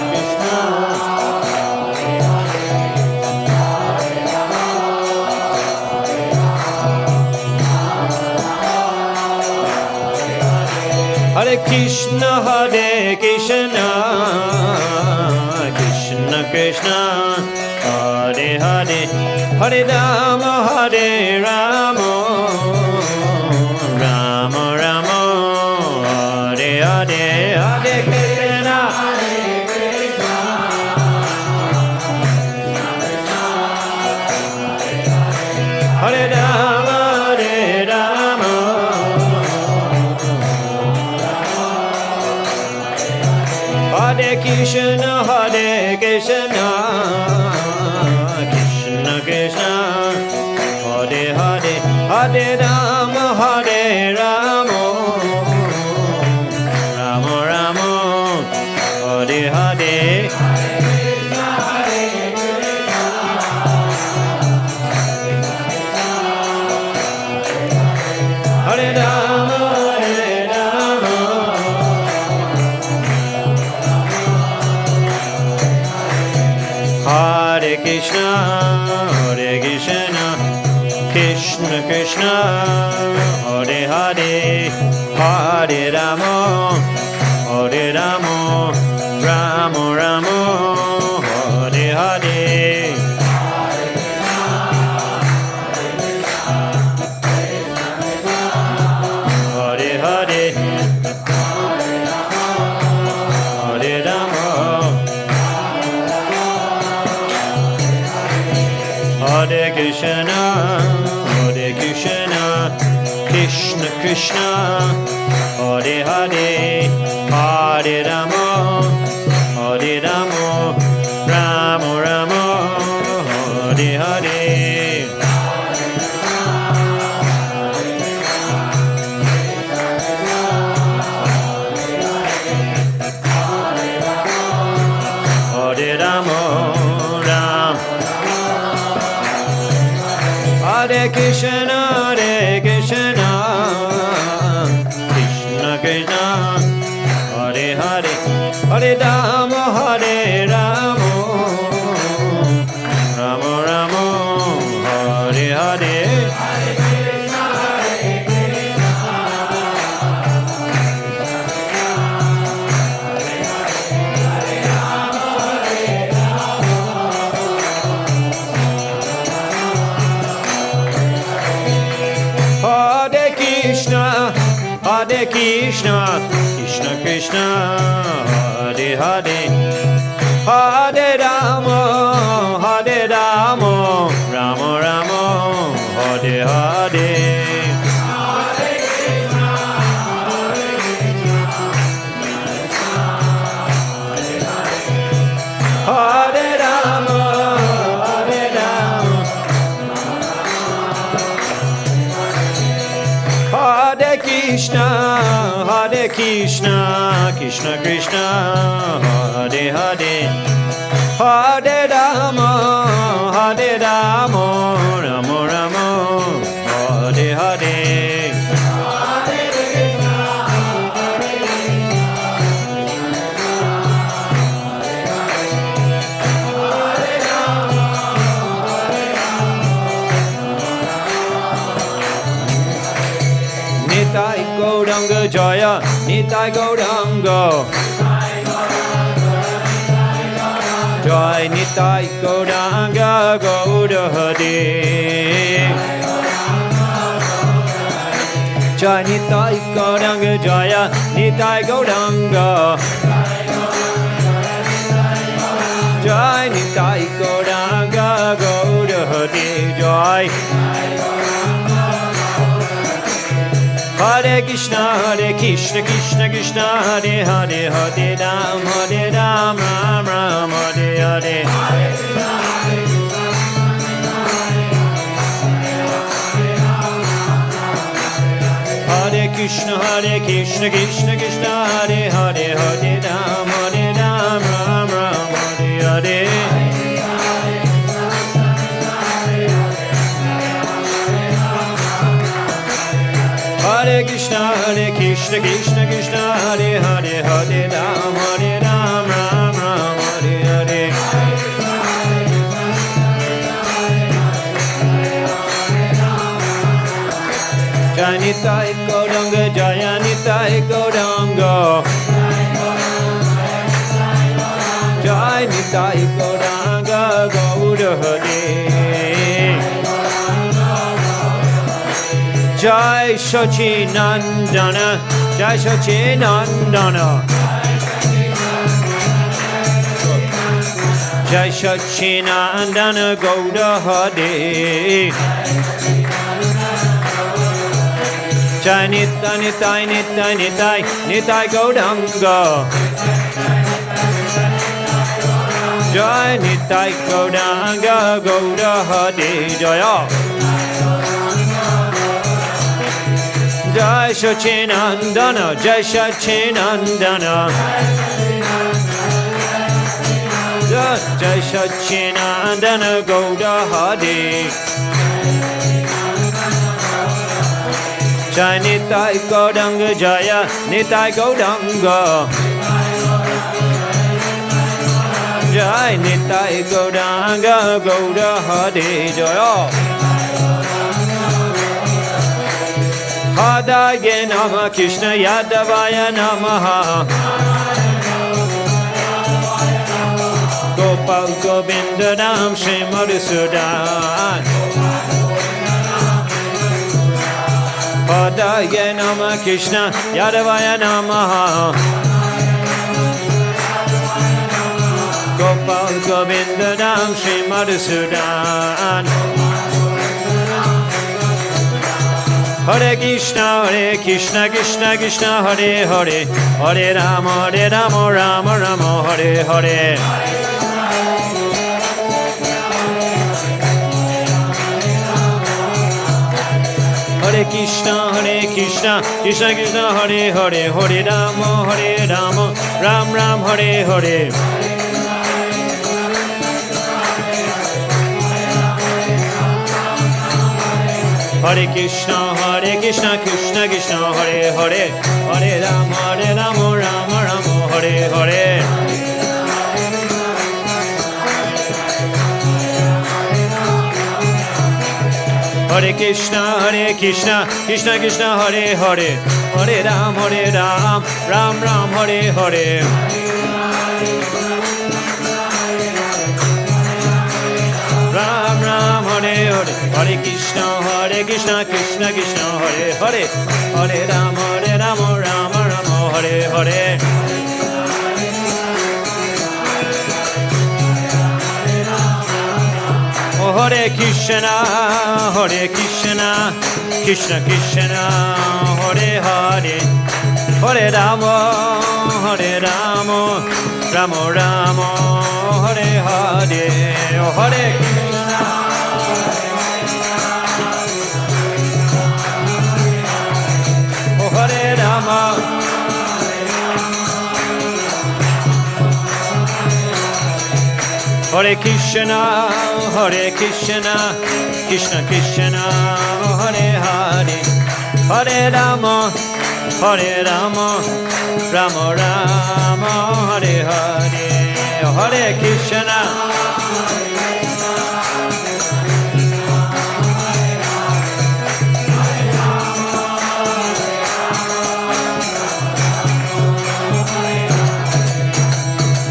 Krishna, Hare Krishna, Krishna Krishna, Hare Hare, Hare Rama, Rama Rama, Hare Hare, Hare Krishna, Hare Rama, Hare Krishna, Krishna Krishna, Hare Hare, Hare Rama, Rama Rama, Hare Hare, Hare Rama, Hare Krishna, Krishna Krishna, Hare Hare, Hare Rama, Rama Rama, Hare Hare. Hare Hare, Hare Rama, Hare Krishna, Krishna Krishna, Hare Hare, Hare Rama, Rama Rama, Hare Hare. Hare Rama, Hare Krishna, Krishna Krishna, Hare Hare, Hare Rama, Rama Rama, Hare Hare. Hare Krishna, Krishna Krishna, Hare Hare, Hare Rama, Rama Rama, Hare Hare. Hare Rama, Hare Krishna, Krishna Krishna, Hare Hare, Hare Rama, Rama Rama, Hare Hare. Nitai Gauranga Jaya, Nitai Gauranga, Jai Nitai Gauranga, Gaura Hare, Jai Nitai Gauranga Jaya, Nitai Gauranga, Jai Nitai Gauranga. Gaura Hare Jai. Hare Krishna Krishna Krishna Hare Hare, Hare Ram Ram Ram Hare Hare. Hare Krishna Krishna Krishna Hare Hare, Hare Ram Ram Ram Hare Hare. Hare Krishna Krishna Krishna Hare Hare, Hare Ram Ram Ram Hare Hare. Jai Nitai Gauranga, Jaya Nitai Gauranga. Jai Nitai Gauranga, Gaura Hare. Jai Sachinandana, Jai Sachinandana. Jai Sachinandana, Gaura Hare. Jai Nitai Nitai Nitai Nitai Nitai Gauranga. Jai Nitai Gauranga, Gaura Hare Jaya. Jai Sachinandana, Jai Sachinandana. Jai Sachinandana, Gaura Hare. Jai Nitai Gauranga, Jaya Nitai Gauranga. Jai Nitai Gauranga, Gaura Hare Jaya. Hadaya Nama Krishna Yadavaya Namaha. Gopal Govinda Ram Shri Madhusudan. Hadaya Nama Krishna Yadavaya Namaha. Gopal Govinda Ram Shri Madhusudan. Hare Krishna Krishna Krishna Hare Hare, Hare Rama Rama Rama Hare Hare. Hare Krishna Krishna Krishna Hare Hare, Hare Rama Ram Ram Hare Hare. Hare Krishna Krishna Krishna Hare Hare, Hare Rama Rama Rama Hare Hare. Hare Krishna Krishna Krishna Hare Hare, Hare Ram Ram Ram Hare Hare. Ram Ram Hare Hare, Hare Krishna Krishna Krishna Hare Hare, Hare Rama Rama Rama Hare Hare. Oh Hare Krishna Krishna Krishna Hare Hare, Hare Rama Rama Rama Hare Hare. Oh Hare Krishna Oh Hare Rama Hare Krishna Krishna Krishna Hare Hare, Hare Rama Rama Rama Hare Hare. Hare Krishna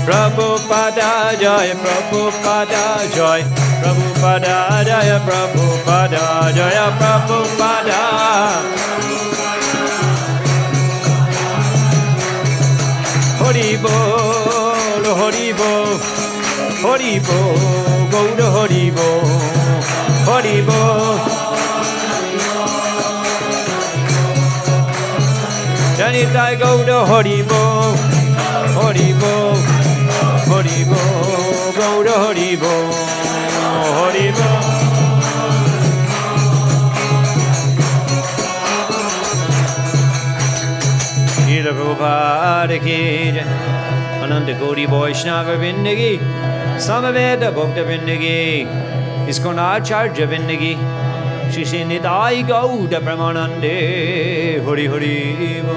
Prabhupada Jai, Prabhupada Jai, Prabhupada Jaya, Prabhupada Jaya, Prabhupada. Hari Bol, Hari Bol, Haribo, Gaura Haribo, Haribo. Janitai Gaura Haribo, Haribo, Haribo, Gaura Haribo, Haribo. Srila Prabhupada ki jai, Ananda Koti Vaishnava Vindagi, Samaveda Bhakta Vindagi, Iskon Acharya Vindagi, Shri Shri Nitai Gauda Pramanande, Hari Hari Bol.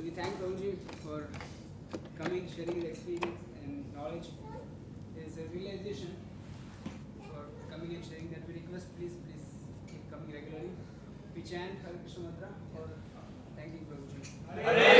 We thank Prabhuji for coming, sharing his experience and knowledge. His realization for coming and sharing that. We request, please keep coming regularly. We chant Hare Krishna mantra for thanking Prabhuji.